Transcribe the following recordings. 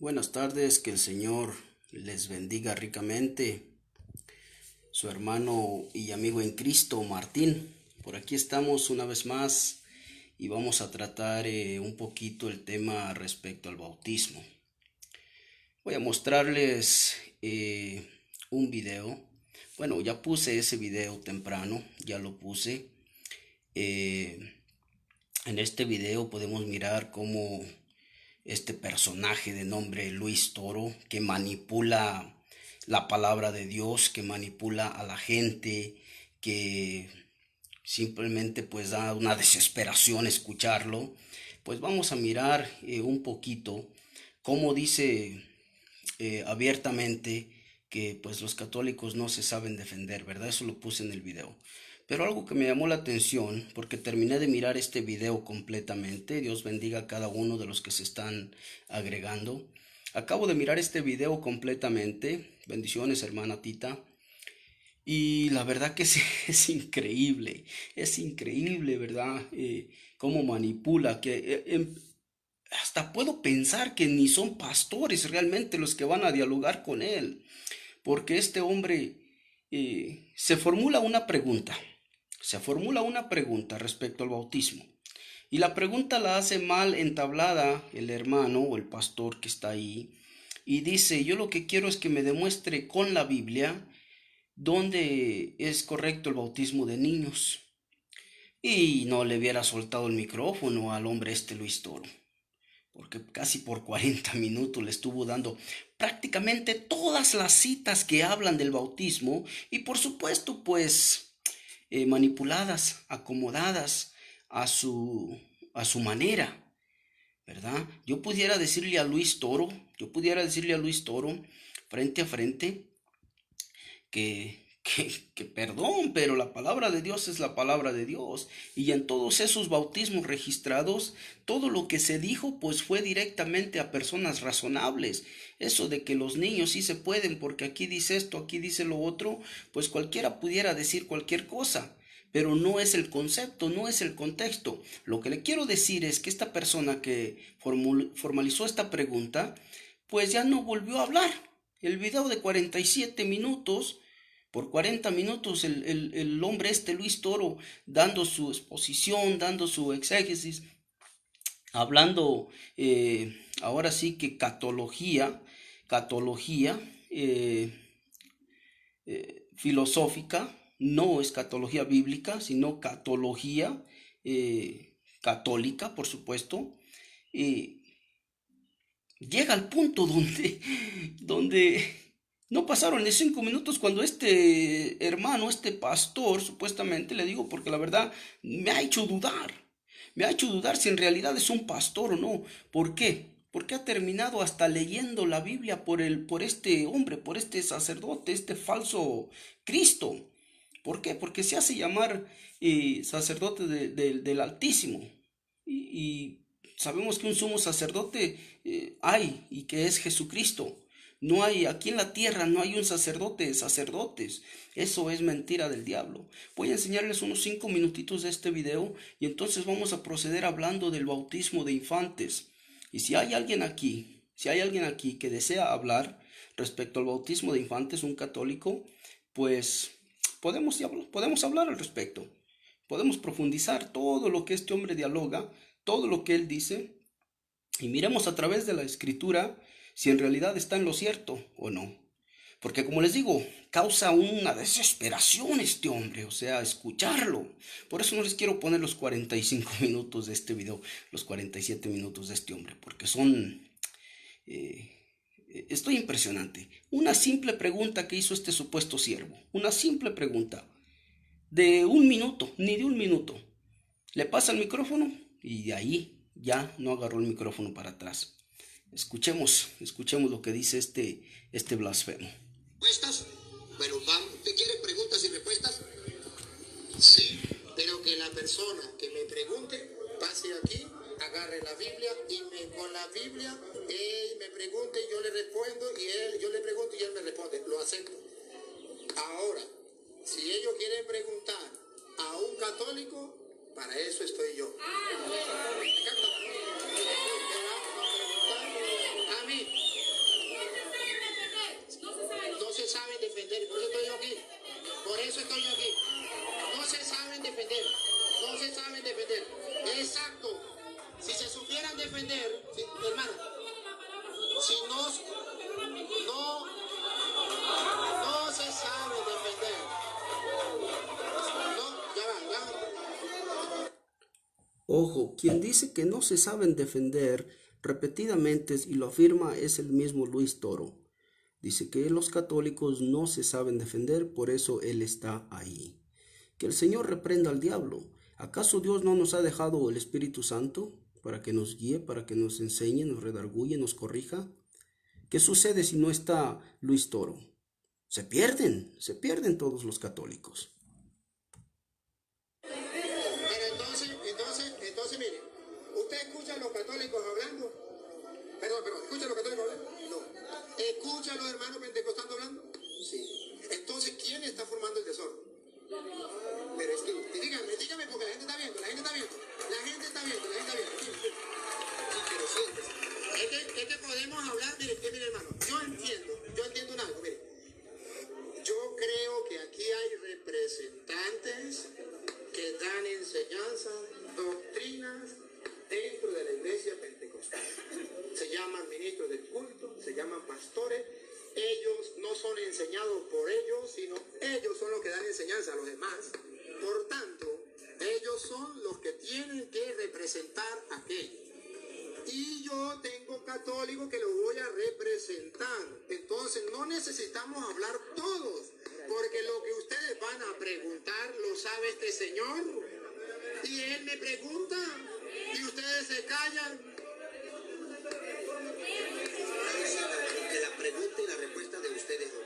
Buenas tardes, que el Señor les bendiga ricamente. Su hermano y amigo en Cristo, Martín. Por aquí estamos una vez más y vamos a tratar un poquito el tema respecto al bautismo. Voy a mostrarles un video. Bueno, ya puse ese video temprano, ya lo puse. En este video podemos mirar cómo este personaje de nombre Luis Toro, que manipula la palabra de Dios, que manipula a la gente, que simplemente pues da una desesperación escucharlo. Pues vamos a mirar un poquito cómo dice abiertamente que pues los católicos no se saben defender, ¿verdad? Eso lo puse en el video. Pero algo que me llamó la atención, porque terminé de mirar este video completamente, Dios bendiga a cada uno de los que se están agregando. Acabo de mirar este video completamente, bendiciones hermana Tita, y la verdad que es increíble, ¿verdad? Cómo manipula, que hasta puedo pensar que ni son pastores realmente los que van a dialogar con él, porque este hombre se formula una pregunta respecto al bautismo. Y la pregunta la hace mal entablada el hermano o el pastor que está ahí. Y dice, yo lo que quiero es que me demuestre con la Biblia dónde es correcto el bautismo de niños. Y no le hubiera soltado el micrófono al hombre este Luis Toro, porque casi por 40 minutos le estuvo dando prácticamente todas las citas que hablan del bautismo y por supuesto pues manipuladas, acomodadas a su, a su manera, ¿verdad? Yo pudiera decirle a Luis Toro frente a frente que perdón, pero la palabra de Dios es la palabra de Dios. Y en todos esos bautismos registrados, todo lo que se dijo pues fue directamente a personas razonables. Eso de que los niños sí se pueden porque aquí dice esto, aquí dice lo otro, pues cualquiera pudiera decir cualquier cosa. Pero no es el concepto, no es el contexto. Lo que le quiero decir es que esta persona que formalizó esta pregunta, pues ya no volvió a hablar. El video de 47 minutos, por 40 minutos el hombre este Luis Toro dando su exposición, dando su exégesis, hablando ahora sí que catología eh, filosófica, no escatología bíblica, sino catología católica, por supuesto. Eh, Llega al punto donde no pasaron ni 5 minutos cuando este hermano, este pastor, supuestamente, le digo porque la verdad me ha hecho dudar. Me ha hecho dudar si en realidad es un pastor o no. ¿Por qué? Porque ha terminado hasta leyendo la Biblia por este hombre, por este sacerdote, este falso Cristo. ¿Por qué? Porque se hace llamar sacerdote del Altísimo. Y sabemos que un sumo sacerdote hay y que es Jesucristo. No hay, aquí en la tierra no hay un sacerdote de sacerdotes. Eso es mentira del diablo. Voy a enseñarles unos 5 minutitos de este video y entonces vamos a proceder hablando del bautismo de infantes. Y si hay alguien aquí que desea hablar respecto al bautismo de infantes, un católico, pues podemos hablar al respecto. Podemos profundizar todo lo que este hombre dialoga, todo lo que él dice, y miremos a través de la escritura si en realidad está en lo cierto o no. Porque como les digo, causa una desesperación este hombre, o sea, escucharlo. Por eso no les quiero poner los 45 minutos de este video, los 47 minutos de este hombre, porque son... eh, estoy impresionante. Una simple pregunta que hizo este supuesto siervo, una simple pregunta de un minuto, ni de un minuto. Le pasa el micrófono y de ahí ya no agarró el micrófono para atrás. Escuchemos lo que dice este blasfemo. ¿Respuestas? Bueno, ¿usted quiere preguntas y respuestas? Sí. Pero que la persona que me pregunte pase aquí, agarre la Biblia y con la Biblia él me pregunte y yo le respondo yo le pregunto y él me responde. Lo acepto. Ahora, si ellos quieren preguntar a un católico, para eso estoy yo. Me encanta. A mí. defender, si, hermano, si no se sabe defender. No, ya va. Ojo, quien dice que no se saben defender repetidamente y lo afirma es el mismo Luis Toro. Dice que los católicos no se saben defender, por eso él está ahí. Que el Señor reprenda al diablo. ¿Acaso Dios no nos ha dejado el Espíritu Santo para que nos guíe, para que nos enseñe, nos redarguye, nos corrija? ¿Qué sucede si no está Luis Toro? Se pierden todos los católicos. Pero entonces, mire, ¿usted escucha a los católicos hablando? Perdón, ¿escucha a los católicos hablando? No. ¿Escucha a los hermanos pentecostales hablando? Sí. Entonces, ¿quién está formando el desorden? Pero es que, dígame, porque la gente está viendo. Sí, pero siéntese. Es que podemos hablar, mire, hermano, yo entiendo algo, mire. Yo creo que aquí hay representantes que dan enseñanzas, doctrinas dentro de la iglesia pentecostal. Se llaman ministros del culto, se llaman pastores. Ellos no son enseñados por ellos, sino ellos son los que dan enseñanza a los demás. Por tanto, ellos son los que tienen que representar aquello. Y yo tengo católicos que lo voy a representar. Entonces no necesitamos hablar todos, porque lo que ustedes van a preguntar lo sabe este señor. Y él me pregunta y ustedes se callan. Que la pregunta y la respuesta de ustedes dos.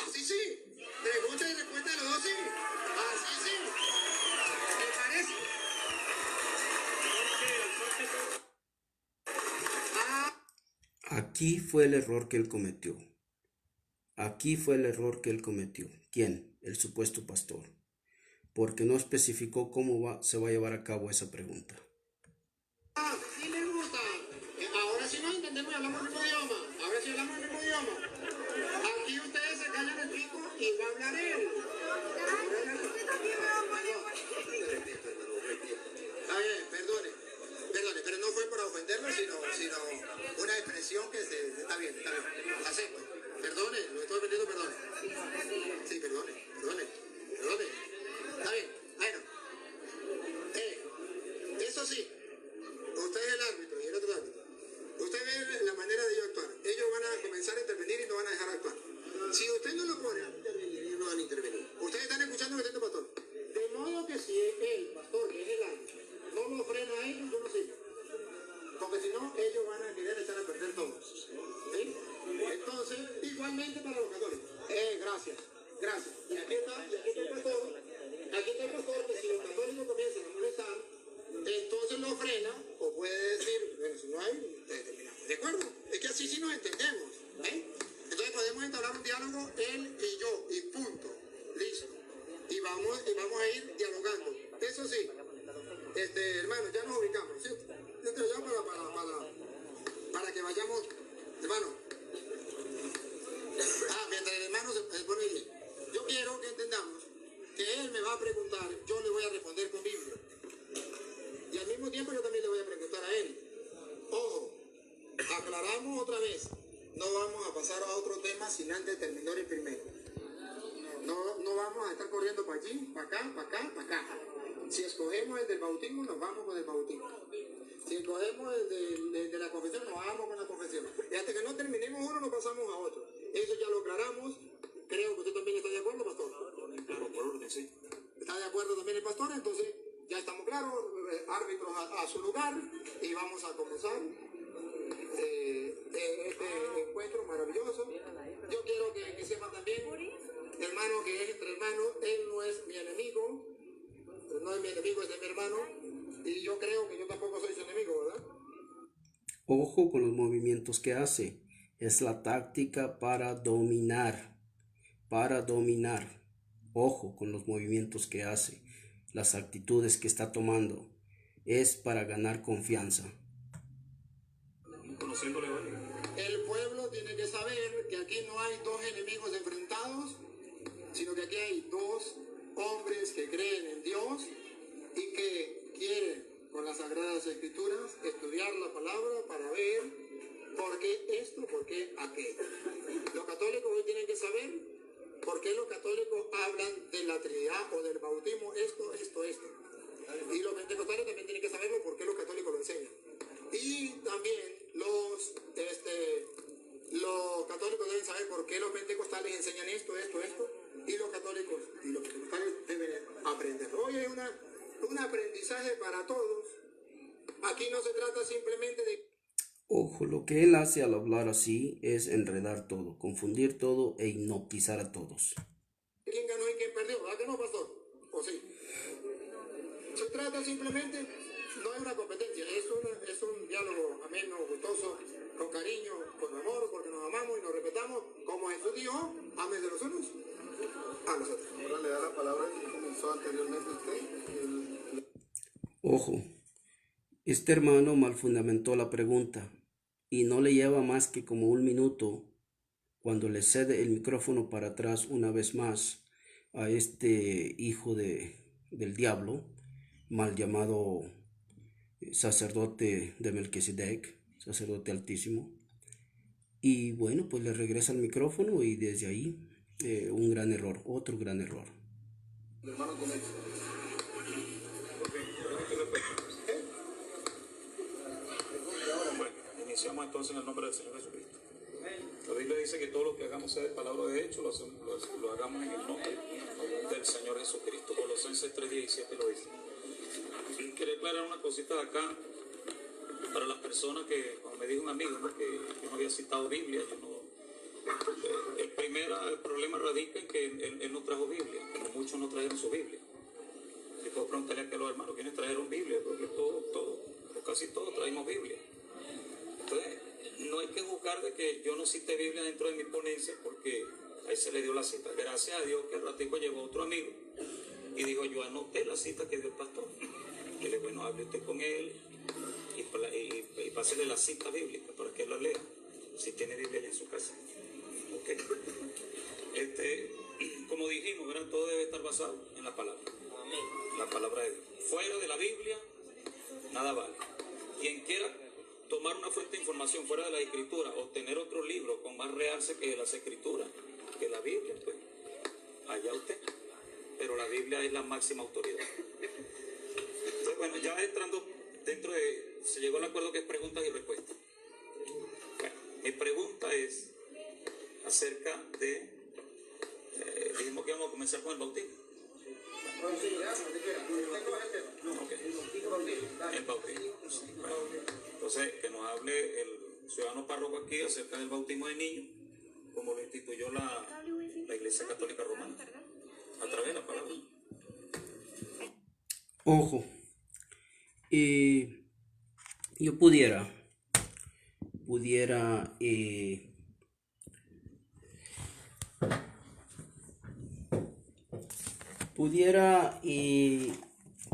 Así sí. Pregunta y respuesta de los dos sí. Así sí. ¿Me parece? Aquí fue el error que él cometió. ¿Quién? El supuesto pastor. Porque no especificó cómo se va a llevar a cabo esa pregunta. Sí me gusta. Ahora sí nos entendemos y hablamos el mismo idioma. Aquí ustedes se callan el pico y va a hablar él. Está bien, perdone, pero no fue para ofenderlo, sino una expresión que está bien. Acepto. Perdone, lo estoy ofendiendo, perdone. Sí, perdone. Está bien, bueno. Eso sí, usted es el árbitro y el otro árbitro. Usted ve la manera de ellos actuar. Ellos van a comenzar a intervenir y no van a dejar actuar. Si usted no lo pone a intervenir, ellos no van a intervenir. Ustedes están escuchando lo que está pastor. De modo que si el pastor, que es el árbitro, no lo frena a ellos, yo no sé. Porque si no, ellos van a querer echar a perder todo. ¿Sí? Entonces, igualmente para los católicos. Gracias. Y aquí está el pastor. Que si los católicos comienzan a molestar, entonces lo frena, o puede decir, bueno, si no hay, terminamos. ¿De acuerdo? Es que así sí nos entendemos. Entonces podemos entablar un diálogo él y yo, y punto. Listo. Y vamos a ir dialogando. Eso sí, hermano, ya nos ubicamos, ¿sí? Esto ya para que vayamos, hermano. Mientras el hermano se pone bien. Yo quiero que entendamos que él me va a preguntar, yo le voy a responder con Biblia. Y al mismo tiempo yo también le voy a preguntar a él. Ojo, aclaramos otra vez. No vamos a pasar a otro tema sin antes terminar el primero. No vamos a estar corriendo para allí, para acá. Si escogemos el del bautismo, nos vamos con el bautismo. Si escogemos el de la confesión, nos vamos con la confesión. Y hasta que no terminemos uno, nos pasamos a otro. Eso ya lo aclaramos. Creo que usted también está de acuerdo, pastor. Claro, por orden, sí. ¿Está de acuerdo también el pastor? Entonces, ya estamos claros, árbitros a su lugar, y vamos a comenzar este encuentro maravilloso. Yo quiero que sepan también, hermano, que es entre hermanos, él no es mi enemigo, es de mi hermano, y yo creo que yo tampoco soy su enemigo, ¿verdad? Ojo con los movimientos que hace. Es la táctica para dominar. Ojo con los movimientos que hace. Las actitudes que está tomando. Es para ganar confianza. El pueblo tiene que saber que aquí no hay dos enemigos enfrentados, sino que aquí hay dos hombres que creen en Dios y que quieren con las Sagradas Escrituras, estudiar la palabra para ver por qué esto, por qué aquello. Los católicos hoy tienen que saber por qué los católicos hablan de la Trinidad o del bautismo, esto. Y los pentecostales también tienen que saberlo por qué los católicos lo enseñan. Y también los católicos deben saber por qué los pentecostales enseñan esto. Y los católicos y los pentecostales deben aprender. Hoy es un aprendizaje para todos. Aquí no se trata simplemente de... Ojo, lo que él hace al hablar así es enredar todo, confundir todo e hipnotizar a todos. ¿Quién ganó y quién perdió? ¿Verdad que no, pastor? ¿O sí? Se trata simplemente, no es una competencia, es un diálogo ameno, gustoso, con cariño, con amor, porque nos amamos y nos respetamos, como Jesús dijo, amen de los unos a los otros. Ahora le da la palabra que comenzó anteriormente usted. Ojo, este hermano mal fundamentó la pregunta y no le lleva más que como un minuto cuando le cede el micrófono para atrás una vez más a este hijo del diablo, mal llamado sacerdote de Melquisedec, sacerdote altísimo. Y bueno, pues le regresa el micrófono y desde ahí un gran error, otro gran error. Hermano, bueno, iniciamos entonces en el nombre del Señor Jesucristo. La Biblia dice que todo lo que hagamos sea de palabra de hecho, lo hagamos en el nombre del Señor Jesucristo. Colosenses 3:17 lo dice. Quería aclarar una cosita de acá para las personas que, como me dijo un amigo, ¿no?, que no había citado Biblia. El problema radica en que él no trajo Biblia, como muchos no trajeron su Biblia. Y puedo preguntarle a los hermanos quiénes trajeron Biblia, porque o casi todos traemos Biblia. Entonces, no hay que juzgar de que yo no cite Biblia dentro de mi ponencia, porque ahí se le dio la cita. Gracias a Dios que al ratico llegó otro amigo y dijo, yo anoté la cita que dio el pastor. Y le dije, bueno, hable usted con él y pásele la cita bíblica para que él la lea, si tiene Biblia en su casa. Okay. Como dijimos, ¿verdad?, todo debe estar basado en la palabra. La palabra de Dios. Fuera de la Biblia, nada vale. Quien quiera tomar una fuente de información fuera de la Escritura o tener otro libro con más realce que las Escrituras, que la Biblia, pues, allá usted. Pero la Biblia es la máxima autoridad. Entonces, bueno, ya entrando dentro de... Se llegó al acuerdo que es preguntas y respuestas. Bueno, mi pregunta es acerca de... dijimos que íbamos a comenzar con el bautismo. Okay. El bautismo. Bueno, entonces, que nos hable el ciudadano párroco aquí acerca del bautismo de niños, como lo instituyó la Iglesia Católica Romana, a través de la palabra. Ojo, yo pudiera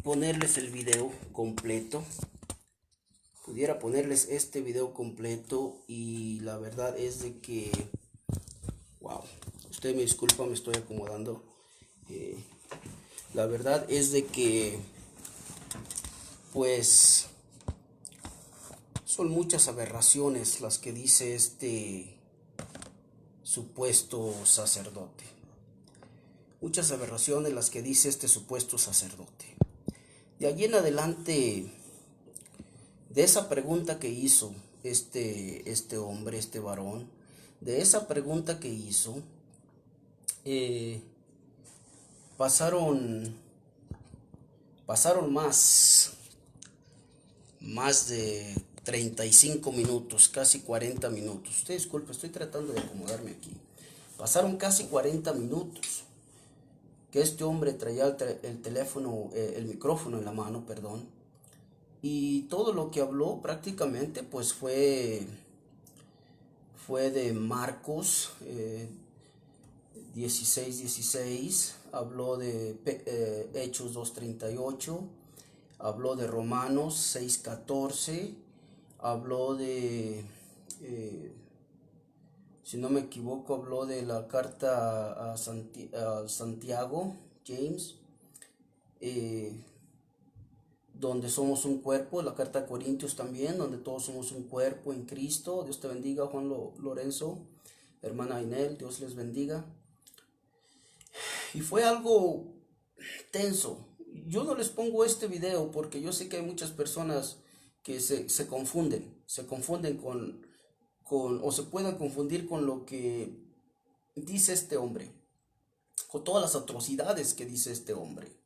ponerles el video completo. Pudiera ponerles este video completo y la verdad es de que, wow, usted me disculpa, me estoy acomodando. La verdad es de que, pues, son muchas aberraciones las que dice este supuesto sacerdote. Muchas aberraciones las que dice este supuesto sacerdote. De allí en adelante, de esa pregunta que hizo este hombre, este varón, de esa pregunta que hizo, pasaron más de 35 minutos, casi 40 minutos. Usted disculpe, estoy tratando de acomodarme aquí. Pasaron casi 40 minutos que este hombre traía el micrófono en la mano, perdón. Y todo lo que habló prácticamente pues fue de Marcos 16:16, habló de Hechos 2:38, habló de Romanos 6:14, habló de, si no me equivoco, habló de la carta a Santiago, James, donde somos un cuerpo, la carta a Corintios también, donde todos somos un cuerpo en Cristo. Dios te bendiga, Juan Lorenzo, hermana Inel, Dios les bendiga. Y fue algo tenso. Yo no les pongo este video porque yo sé que hay muchas personas que se confunden o se puedan confundir con lo que dice este hombre, con todas las atrocidades que dice este hombre.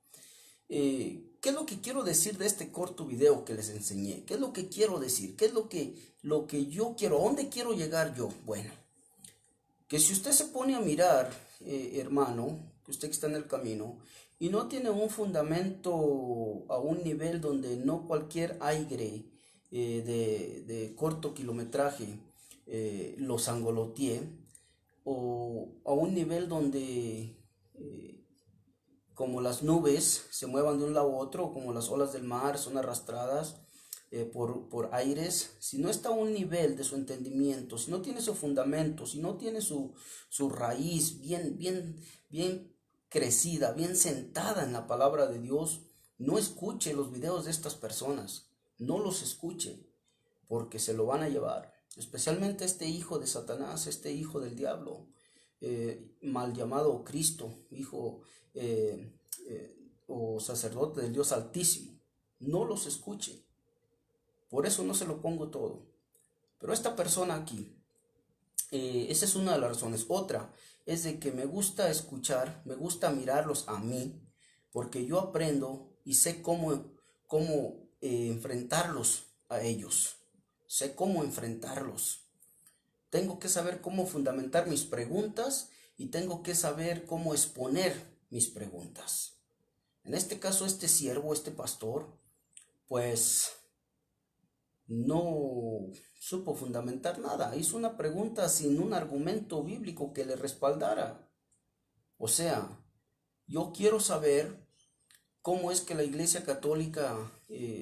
¿Qué es lo que quiero decir de este corto video que les enseñé? ¿Qué es lo que quiero decir? ¿Qué es lo que yo quiero? ¿A dónde quiero llegar yo? Bueno, que si usted se pone a mirar, hermano, que usted que está en el camino, y no tiene un fundamento a un nivel donde no cualquier aire de corto kilometraje lo sangolotee, o a un nivel donde como las nubes se muevan de un lado a otro, como las olas del mar son arrastradas por aires, si no está a un nivel de su entendimiento, si no tiene su fundamento, si no tiene su raíz bien crecida, bien sentada en la palabra de Dios, no escuche los videos de estas personas, no los escuche, porque se lo van a llevar, especialmente este hijo de Satanás, este hijo del diablo, mal llamado Cristo, hijo o sacerdote del Dios Altísimo. No los escuche. Por eso no se lo pongo todo. Pero esta persona aquí, esa es una de las razones. Otra es de que me gusta escuchar, me gusta mirarlos a mí, porque yo aprendo y sé cómo enfrentarlos a ellos. Sé cómo enfrentarlos. Tengo que saber cómo fundamentar mis preguntas y tengo que saber cómo exponer mis preguntas. En este caso, este siervo, este pastor, pues no supo fundamentar nada. Hizo una pregunta sin un argumento bíblico que le respaldara. O sea, yo quiero saber cómo es que la Iglesia Católica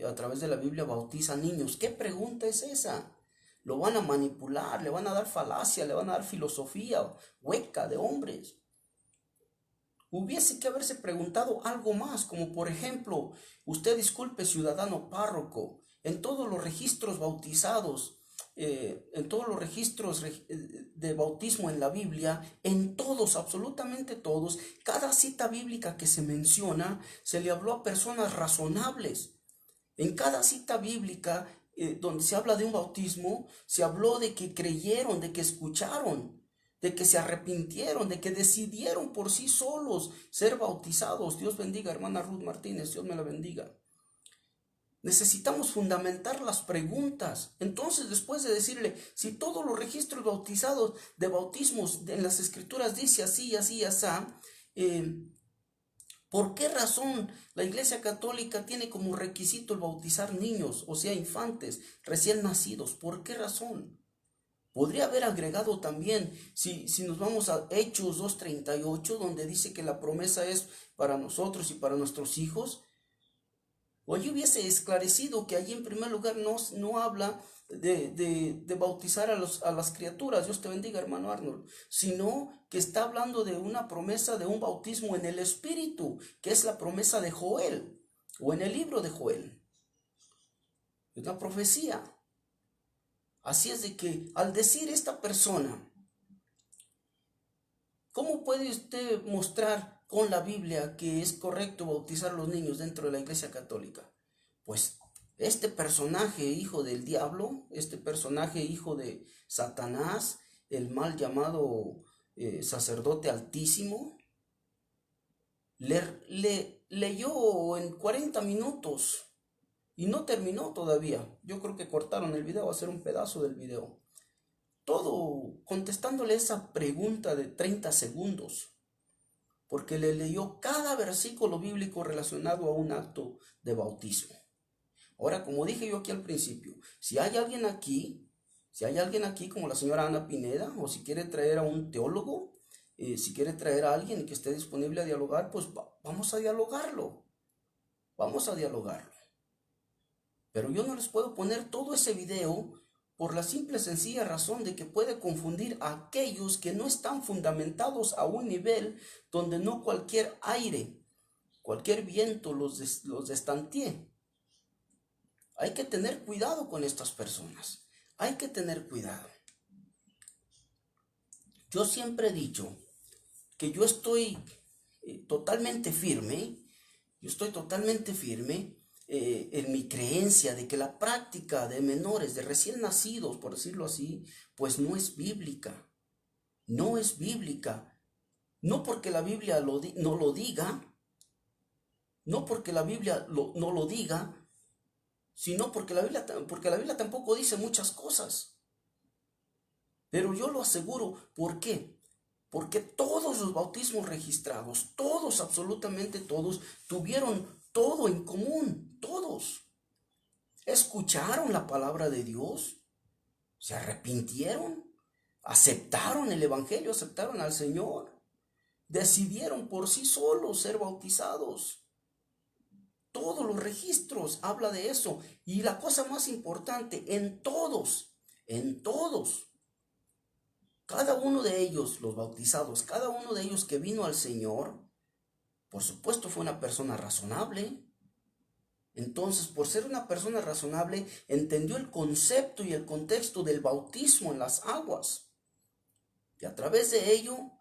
a través de la Biblia bautiza niños. ¿Qué pregunta es esa? Lo van a manipular, le van a dar falacia, le van a dar filosofía hueca de hombres. Hubiese que haberse preguntado algo más, como por ejemplo, usted disculpe, ciudadano párroco, en todos los registros bautizados, en todos los registros de bautismo en la Biblia, en todos, absolutamente todos, cada cita bíblica que se menciona, se le habló a personas razonables. En cada cita bíblica donde se habla de un bautismo, se habló de que creyeron, de que escucharon, de que se arrepintieron, de que decidieron por sí solos ser bautizados. Dios bendiga, hermana Ruth Martínez, Dios me la bendiga. Necesitamos fundamentar las preguntas. Entonces, después de decirle, si todos los registros bautizados de bautismos en las escrituras dice así, así, así, ¿por qué razón la Iglesia Católica tiene como requisito el bautizar niños, o sea, infantes, recién nacidos? ¿Por qué razón? Podría haber agregado también, si nos vamos a Hechos 2:38, donde dice que la promesa es para nosotros y para nuestros hijos, o allí hubiese esclarecido que allí en primer lugar no habla de bautizar a las criaturas, Dios te bendiga, hermano Arnold, sino que está hablando de una promesa de un bautismo en el Espíritu, que es la promesa de Joel, o en el libro de Joel. Es una profecía. Así es de que al decir esta persona, ¿cómo puede usted mostrar con la Biblia que es correcto bautizar a los niños dentro de la Iglesia Católica? Pues este personaje hijo del diablo, este personaje hijo de Satanás, el mal llamado sacerdote altísimo, le leyó en 40 minutos y no terminó todavía. Yo creo que cortaron el video, va a ser un pedazo del video. Todo contestándole esa pregunta de 30 segundos, porque le leyó cada versículo bíblico relacionado a un acto de bautismo. Ahora, como dije yo aquí al principio, si hay alguien aquí como la señora Ana Pineda, o si quiere traer a un teólogo, si quiere traer a alguien que esté disponible a dialogar, pues vamos a dialogarlo. Pero yo no les puedo poner todo ese video por la simple y sencilla razón de que puede confundir a aquellos que no están fundamentados a un nivel donde no cualquier aire, cualquier viento los destantee. Hay que tener cuidado con estas personas. Hay que tener cuidado. Yo siempre he dicho que yo estoy totalmente firme, en mi creencia de que la práctica de menores, de recién nacidos, por decirlo así, pues no es bíblica. No es bíblica. No porque la Biblia no lo diga, no porque la Biblia no lo diga, sino porque la Biblia tampoco dice muchas cosas. Pero yo lo aseguro, ¿por qué? Porque todos los bautismos registrados, todos, absolutamente todos, tuvieron todo en común, todos. Escucharon la palabra de Dios, se arrepintieron, aceptaron el Evangelio, aceptaron al Señor, decidieron por sí solos ser bautizados. Todos los registros habla de eso. Y la cosa más importante, en todos, cada uno de ellos, los bautizados, cada uno de ellos que vino al Señor, por supuesto fue una persona razonable. Entonces, por ser una persona razonable, entendió el concepto y el contexto del bautismo en las aguas. Y a través de ello,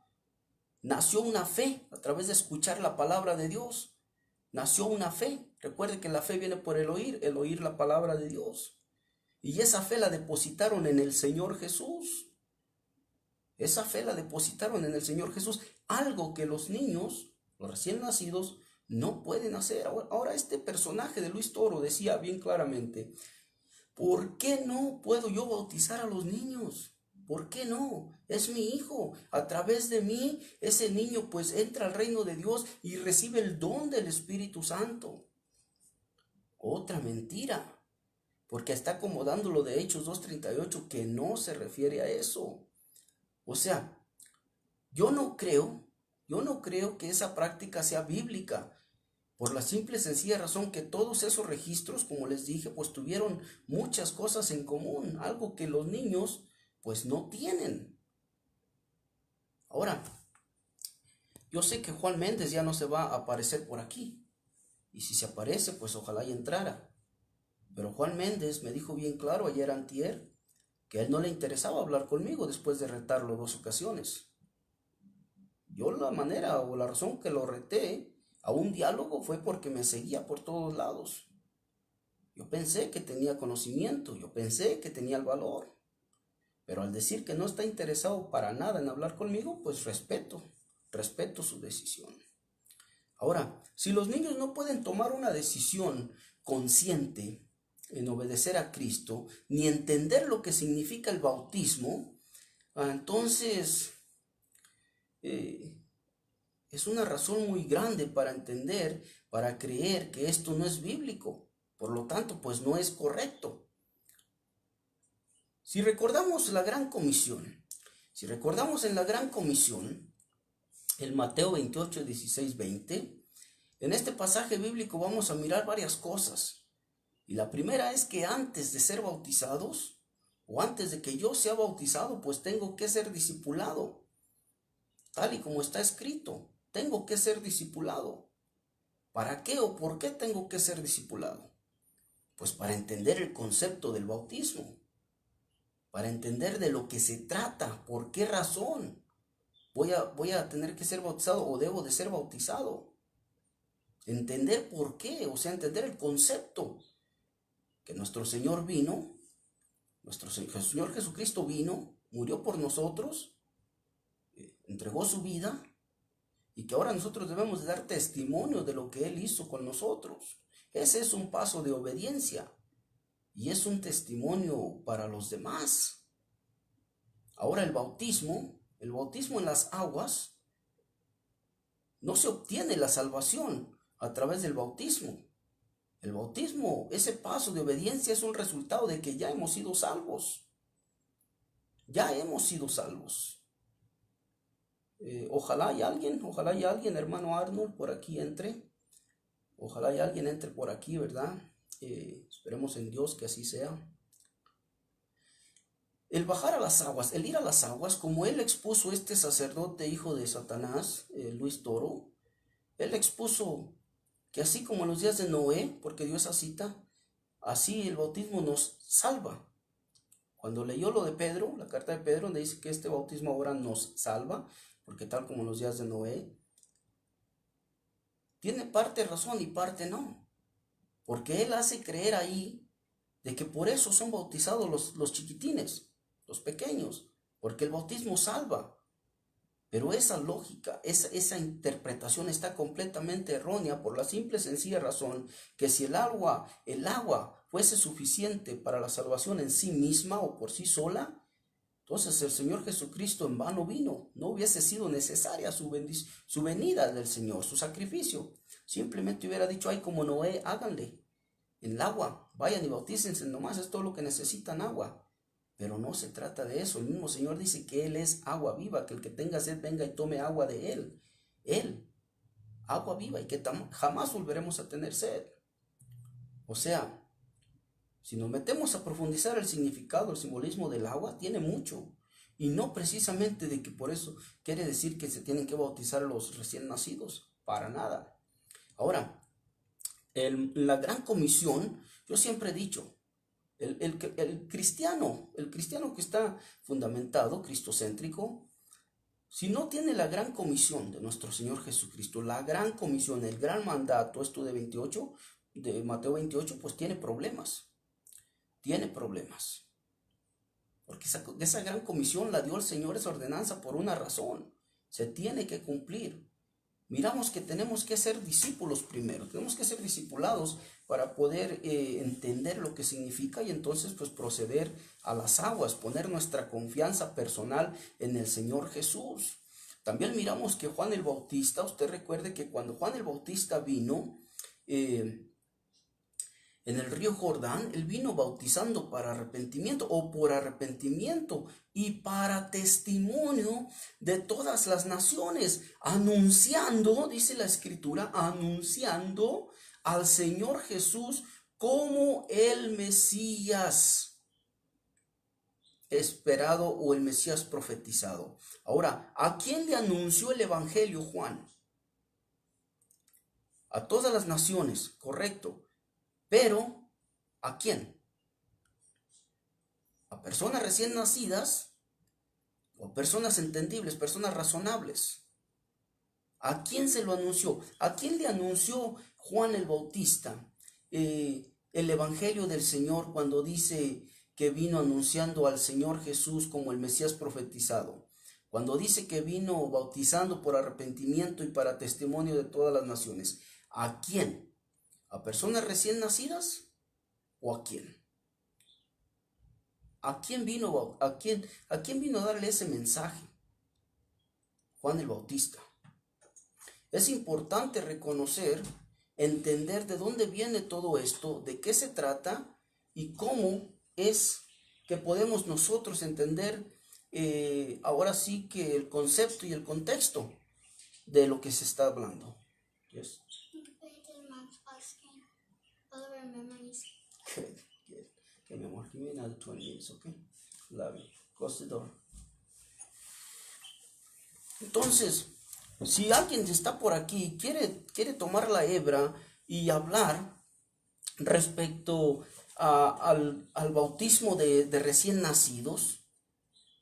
nació una fe, a través de escuchar la palabra de Dios. Nació una fe. Recuerde que la fe viene por el oír la palabra de Dios. Y esa fe la depositaron en el Señor Jesús. Esa fe la depositaron en el Señor Jesús, algo que los niños, los recién nacidos, no pueden hacer. Ahora este personaje de Luis Toro decía bien claramente, ¿por qué no puedo yo bautizar a los niños? ¿Por qué no? Es mi hijo. A través de mí, ese niño pues entra al reino de Dios y recibe el don del Espíritu Santo. Otra mentira, porque está acomodando lo de Hechos 2:38, que no se refiere a eso. O sea, yo no creo que esa práctica sea bíblica, por la simple y sencilla razón que todos esos registros, como les dije, pues tuvieron muchas cosas en común, algo que los niños pues no tienen. Ahora, yo sé que Juan Méndez ya no se va a aparecer por aquí, y si se aparece, pues ojalá y entrara. Pero Juan Méndez me dijo bien claro ayer antier, que a él no le interesaba hablar conmigo después de retarlo 2 ocasiones. Yo la manera o la razón que lo reté a un diálogo fue porque me seguía por todos lados. Yo pensé que tenía conocimiento, yo pensé que tenía el valor. Pero al decir que no está interesado para nada en hablar conmigo, pues respeto su decisión. Ahora, si los niños no pueden tomar una decisión consciente en obedecer a Cristo, ni entender lo que significa el bautismo, entonces es una razón muy grande para entender, para creer que esto no es bíblico. Por lo tanto, pues no es correcto. Si recordamos la Gran Comisión, en la Gran Comisión, el Mateo 28, 16, 20, en este pasaje bíblico vamos a mirar varias cosas. Y la primera es que antes de ser bautizados, o antes de que yo sea bautizado, pues tengo que ser discipulado. Tal y como está escrito, tengo que ser discipulado. ¿Para qué o por qué tengo que ser discipulado? Pues para entender el concepto del bautismo, para entender de lo que se trata, por qué razón voy a tener que ser bautizado o debo de ser bautizado. Entender por qué, o sea, entender el concepto. Que nuestro Señor vino, nuestro Señor Jesucristo vino, murió por nosotros, entregó su vida, y que ahora nosotros debemos de dar testimonio de lo que Él hizo con nosotros. Ese es un paso de obediencia, y es un testimonio para los demás. Ahora el bautismo en las aguas, no se obtiene la salvación a través del bautismo. El bautismo, ese paso de obediencia, es un resultado de que ya hemos sido salvos. Ya hemos sido salvos. Ojalá hay alguien, hermano Arnold, por aquí entre. Ojalá y alguien entre por aquí, ¿verdad? Esperemos en Dios que así sea. El bajar a las aguas, el ir a las aguas, como él expuso este sacerdote hijo de Satanás, Luis Toro, él expuso que así como en los días de Noé, porque dio esa cita, así el bautismo nos salva. Cuando leyó lo de Pedro, la carta de Pedro, donde dice que este bautismo ahora nos salva, porque tal como en los días de Noé, tiene parte razón y parte no. Porque él hace creer ahí de que por eso son bautizados los chiquitines, los pequeños, porque el bautismo salva. Pero esa lógica, esa interpretación está completamente errónea por la simple y sencilla razón que si el agua fuese suficiente para la salvación en sí misma o por sí sola, entonces el Señor Jesucristo en vano vino. No hubiese sido necesaria su venida del Señor, su sacrificio. Simplemente hubiera dicho, ay, como Noé, háganle en el agua, vayan y bautícense nomás, es todo lo que necesitan, agua. Pero no se trata de eso. El mismo Señor dice que Él es agua viva, que el que tenga sed venga y tome agua de Él. Él, agua viva, y que jamás volveremos a tener sed. O sea, si nos metemos a profundizar el significado, el simbolismo del agua, tiene mucho. Y no precisamente de que por eso quiere decir que se tienen que bautizar los recién nacidos. Para nada. Ahora, la gran comisión, yo siempre he dicho, el cristiano que está fundamentado, cristocéntrico, si no tiene la gran comisión de nuestro Señor Jesucristo, la gran comisión, el gran mandato, esto de Mateo 28, pues tiene problemas. Tiene problemas. Porque esa gran comisión la dio el Señor, esa ordenanza, por una razón. Se tiene que cumplir. Miramos que tenemos que ser discípulos primero, tenemos que ser discipulados para poder entender lo que significa y entonces pues proceder a las aguas, poner nuestra confianza personal en el Señor Jesús. También miramos que Juan el Bautista, usted recuerde que cuando Juan el Bautista vino en el río Jordán, él vino bautizando para arrepentimiento o por arrepentimiento y para testimonio de todas las naciones, anunciando, dice la Escritura, anunciando al Señor Jesús como el Mesías esperado o el Mesías profetizado. Ahora, ¿a quién le anunció el Evangelio Juan? A todas las naciones, correcto. Pero, ¿a quién? ¿A personas recién nacidas o a personas entendibles, personas razonables? ¿A quién se lo anunció? ¿A quién le anunció Juan el Bautista el Evangelio del Señor cuando dice que vino anunciando al Señor Jesús como el Mesías profetizado? Cuando dice que vino bautizando por arrepentimiento y para testimonio de todas las naciones. ¿A quién? ¿A personas recién nacidas o a quién? ¿A quién vino a darle ese mensaje? Juan el Bautista. Es importante reconocer, entender de dónde viene todo esto, de qué se trata y cómo es que podemos nosotros entender ahora sí que el concepto y el contexto de lo que se está hablando. Yes. Good. Okay, mi amor, give me another 20 minutes, okay? Love you. Close the door. Entonces, si alguien está por aquí y quiere tomar la hebra y hablar respecto al bautismo de recién nacidos,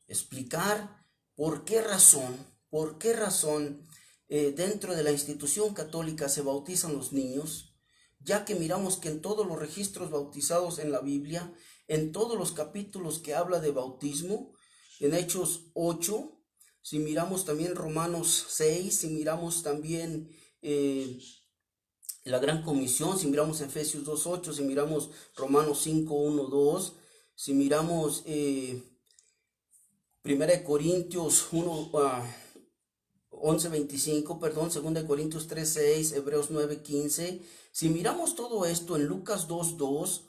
explicar por qué razón dentro de la institución católica se bautizan los niños, ya que miramos que en todos los registros bautizados en la Biblia, en todos los capítulos que habla de bautismo, en Hechos 8, si miramos también Romanos 6, si miramos también la Gran Comisión, si miramos Efesios 2:8, si miramos Romanos 5:1-2, si miramos 1 Corintios 11:25, 2 Corintios 3:6, Hebreos 9:15, si miramos todo esto en Lucas 2:2,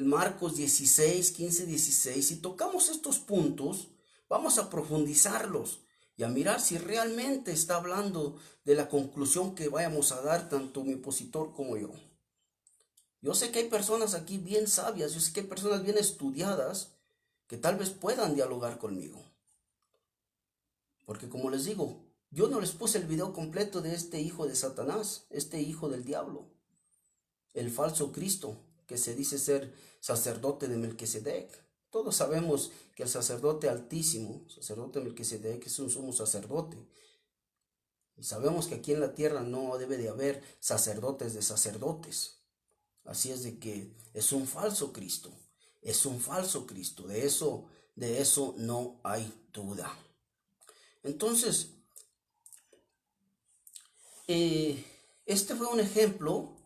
Marcos 16:15-16, si tocamos estos puntos, vamos a profundizarlos y a mirar si realmente está hablando de la conclusión que vayamos a dar tanto mi opositor como yo. Yo sé que hay personas aquí bien sabias, yo sé que hay personas bien estudiadas que tal vez puedan dialogar conmigo. Porque como les digo, yo no les puse el video completo de este hijo de Satanás, este hijo del diablo, el falso Cristo, que se dice ser sacerdote de Melquisedec. Todos sabemos que el sacerdote altísimo, sacerdote Melquisedec, es un sumo sacerdote. Y sabemos que aquí en la tierra no debe de haber sacerdotes de sacerdotes. Así es de que es un falso Cristo. Es un falso Cristo. De eso no hay duda. Entonces, este fue un ejemplo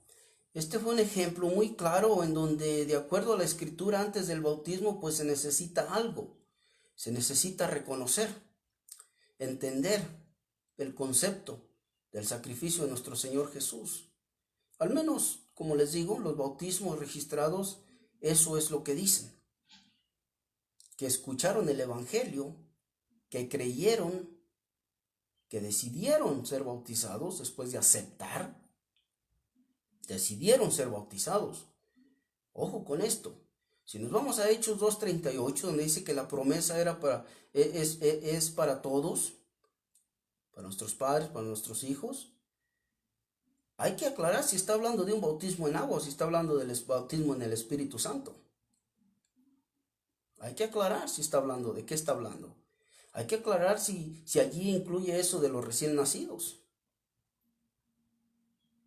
muy claro en donde, de acuerdo a la escritura, antes del bautismo, pues se necesita algo. Se necesita reconocer, entender el concepto del sacrificio de nuestro Señor Jesús. Al menos, como les digo, los bautismos registrados, eso es lo que dicen. Que escucharon el Evangelio, que creyeron, que decidieron ser bautizados después de aceptar, decidieron ser bautizados. Ojo con esto. Si nos vamos a Hechos 2:38, donde dice que la promesa es para todos, para nuestros padres, para nuestros hijos, hay que aclarar si está hablando de un bautismo en agua o si está hablando del bautismo en el Espíritu Santo. Hay que aclarar si está hablando, de qué está hablando. Hay que aclarar si allí incluye eso de los recién nacidos.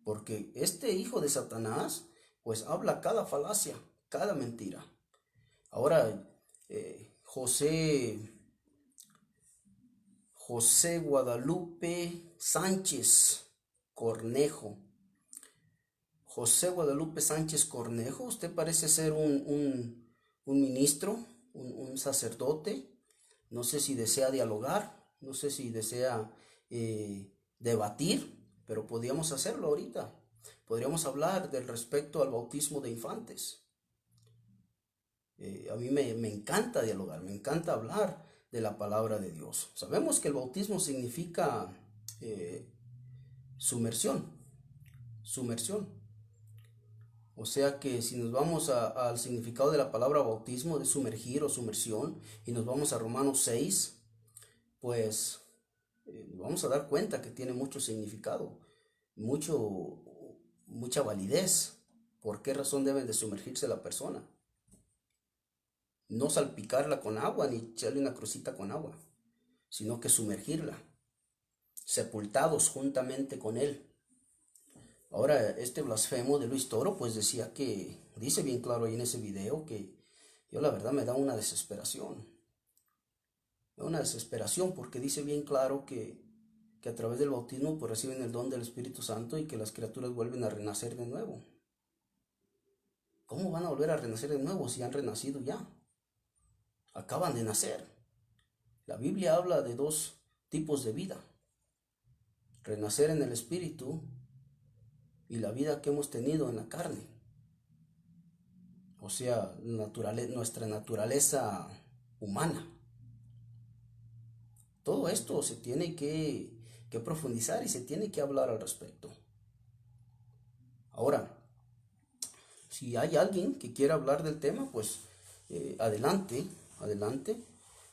Porque este hijo de Satanás, pues habla cada falacia, cada mentira. Ahora, José Guadalupe Sánchez Cornejo. José Guadalupe Sánchez Cornejo, usted parece ser un ministro, un sacerdote. No sé si desea dialogar, no sé si desea debatir, pero podríamos hacerlo ahorita. Podríamos hablar del respecto al bautismo de infantes. A mí me encanta dialogar, me encanta hablar de la palabra de Dios. Sabemos que el bautismo significa sumersión. O sea que si nos vamos al significado de la palabra bautismo, de sumergir o sumersión, y nos vamos a Romanos 6, pues vamos a dar cuenta que tiene mucho significado, mucha validez. ¿Por qué razón debe de sumergirse la persona? No salpicarla con agua ni echarle una crucita con agua, sino que sumergirla, sepultados juntamente con él. Ahora, este blasfemo de Luis Toro, pues dice bien claro ahí en ese video que yo la verdad me da una desesperación. Porque dice bien claro que a través del bautismo pues reciben el don del Espíritu Santo y que las criaturas vuelven a renacer de nuevo. ¿Cómo van a volver a renacer de nuevo si han renacido ya? Acaban de nacer. La Biblia habla de dos tipos de vida. Renacer en el Espíritu y la vida que hemos tenido en la carne. O sea, nuestra naturaleza humana. Todo esto se tiene que profundizar y se tiene que hablar al respecto. Ahora, si hay alguien que quiera hablar del tema, pues adelante,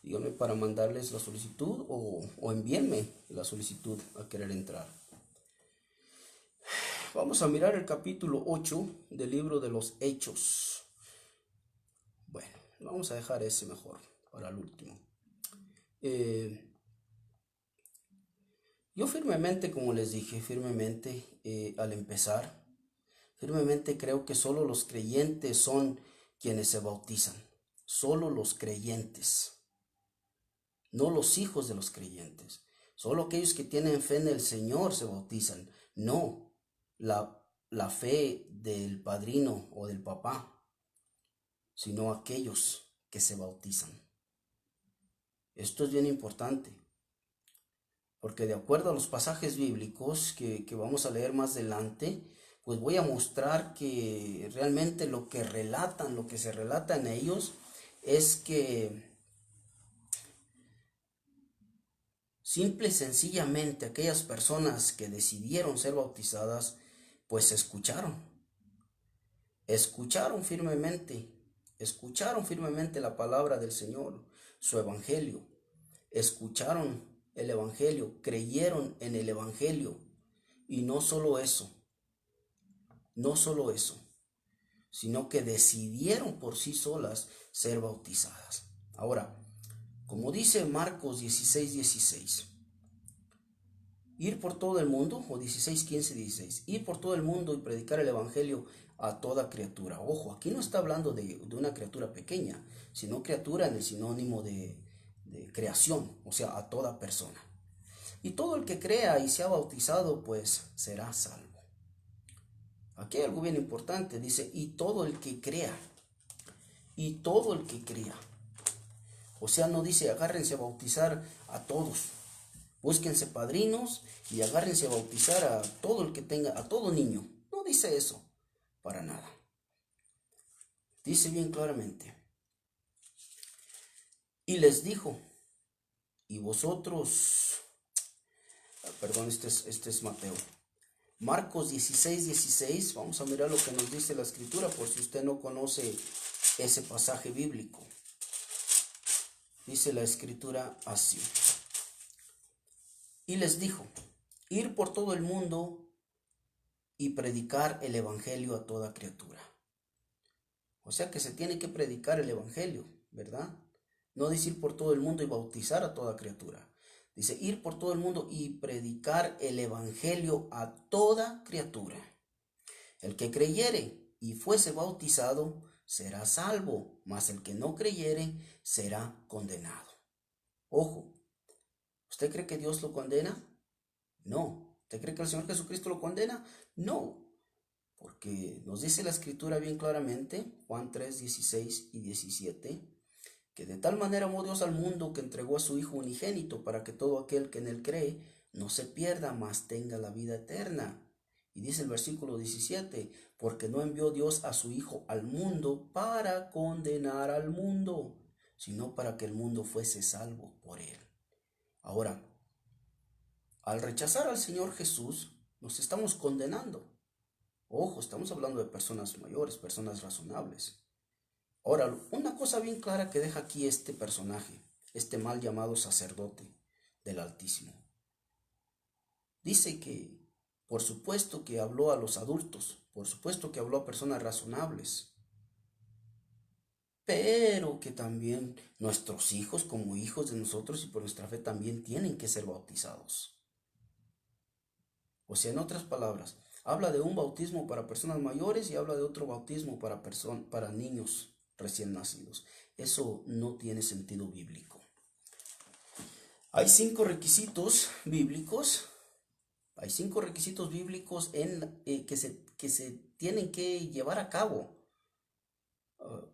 dígame para mandarles la solicitud o envíenme la solicitud a querer entrar. Vamos a mirar el capítulo 8 del libro de los Hechos. Bueno, vamos a dejar ese mejor para el último. Yo firmemente, como les dije, al empezar, firmemente creo que solo los creyentes son quienes se bautizan. Solo los creyentes. No los hijos de los creyentes. Solo aquellos que tienen fe en el Señor se bautizan. No la fe del padrino o del papá, sino aquellos que se bautizan. Esto es bien importante, porque de acuerdo a los pasajes bíblicos que vamos a leer más adelante, pues voy a mostrar que realmente lo que se relata en ellos, es que simple y sencillamente aquellas personas que decidieron ser bautizadas, pues escucharon firmemente la palabra del Señor, su evangelio. Escucharon el evangelio, creyeron en el evangelio. Y no solo eso, sino que decidieron por sí solas ser bautizadas. Ahora, como dice Marcos 16:16, ir por todo el mundo, o 16:15-16, ir por todo el mundo y predicar el evangelio a toda criatura. Ojo, aquí no está hablando de una criatura pequeña, sino criatura en el sinónimo de creación, o sea, a toda persona. Y todo el que crea y sea bautizado, pues será salvo. Aquí hay algo bien importante, dice, y todo el que crea, y todo el que crea. O sea, no dice agárrense a bautizar a todos. Búsquense padrinos y agárrense a bautizar a todo el que tenga, a todo niño. No dice eso, para nada. Dice bien claramente. Y les dijo, y vosotros, perdón, este es Mateo. Marcos 16:16, vamos a mirar lo que nos dice la escritura por si usted no conoce ese pasaje bíblico. Dice la escritura así. Y les dijo, ir por todo el mundo y predicar el evangelio a toda criatura. O sea que se tiene que predicar el evangelio, ¿verdad? No dice ir por todo el mundo y bautizar a toda criatura. Dice ir por todo el mundo y predicar el evangelio a toda criatura. El que creyere y fuese bautizado será salvo, mas el que no creyere será condenado. Ojo, ¿usted cree que Dios lo condena? No. ¿Usted cree que el Señor Jesucristo lo condena? No. Porque nos dice la escritura bien claramente, Juan 3:16-17, que de tal manera amó Dios al mundo que entregó a su Hijo unigénito para que todo aquel que en él cree no se pierda, mas tenga la vida eterna. Y dice el versículo 17, porque no envió Dios a su Hijo al mundo para condenar al mundo, sino para que el mundo fuese salvo por él. Ahora, al rechazar al Señor Jesús, nos estamos condenando. Ojo, estamos hablando de personas mayores, personas razonables. Ahora, una cosa bien clara que deja aquí este personaje, este mal llamado sacerdote del Altísimo. Dice que, por supuesto que habló a los adultos, por supuesto que habló a personas razonables, pero que también nuestros hijos, como hijos de nosotros y por nuestra fe, también tienen que ser bautizados. O sea, en otras palabras, habla de un bautismo para personas mayores y habla de otro bautismo para niños recién nacidos. Eso no tiene sentido bíblico. Hay 5 requisitos bíblicos. Hay 5 requisitos bíblicos que se tienen que llevar a cabo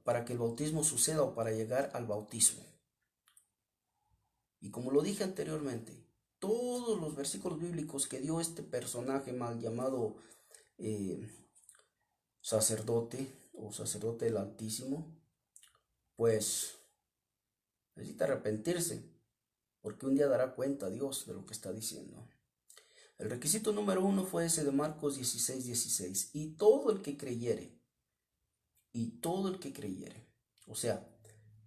para que el bautismo suceda o para llegar al bautismo. Y como lo dije anteriormente, todos los versículos bíblicos que dio este personaje mal llamado sacerdote o sacerdote del Altísimo, pues necesita arrepentirse, porque un día dará cuenta a Dios de lo que está diciendo. El requisito número 1 fue ese de Marcos 16:16, y todo el que creyere, o sea,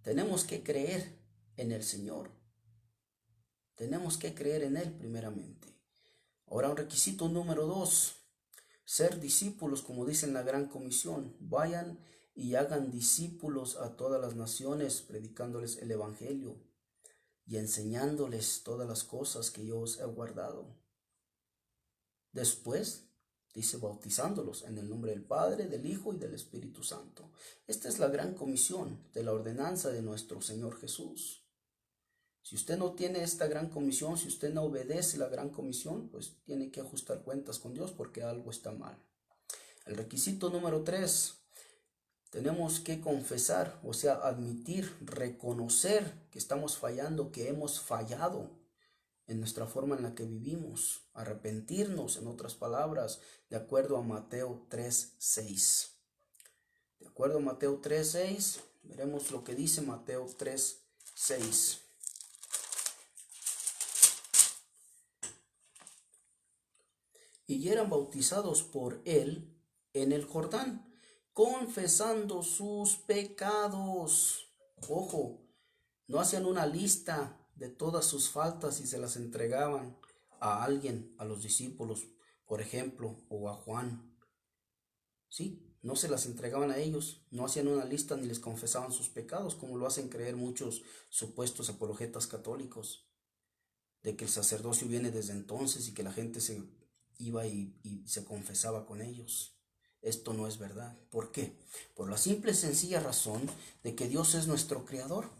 tenemos que creer en el Señor, tenemos que creer en Él primeramente. Ahora un requisito número 2, ser discípulos, como dice en la Gran Comisión, vayan y hagan discípulos a todas las naciones, predicándoles el Evangelio y enseñándoles todas las cosas que yo os he guardado. Después, dice, bautizándolos en el nombre del Padre, del Hijo y del Espíritu Santo. Esta es la Gran Comisión de la ordenanza de nuestro Señor Jesús. Si usted no tiene esta Gran Comisión, si usted no obedece la Gran Comisión, pues tiene que ajustar cuentas con Dios porque algo está mal. El requisito número 3, tenemos que confesar, o sea, admitir, reconocer que estamos fallando, que hemos fallado en nuestra forma en la que vivimos, arrepentirnos, en otras palabras, de acuerdo a Mateo 3:6. De acuerdo a Mateo 3:6, veremos lo que dice Mateo 3:6. Y eran bautizados por él en el Jordán, confesando sus pecados. Ojo, no hacían una lista de todas sus faltas y se las entregaban a alguien, a los discípulos, por ejemplo, o a Juan. ¿Sí? no se las entregaban a ellos, no hacían una lista ni les confesaban sus pecados, como lo hacen creer muchos supuestos apologetas católicos, de que el sacerdocio viene desde entonces y que la gente se iba y se confesaba con ellos. Esto no es verdad. ¿Por qué? Por la simple y sencilla razón de que Dios es nuestro creador.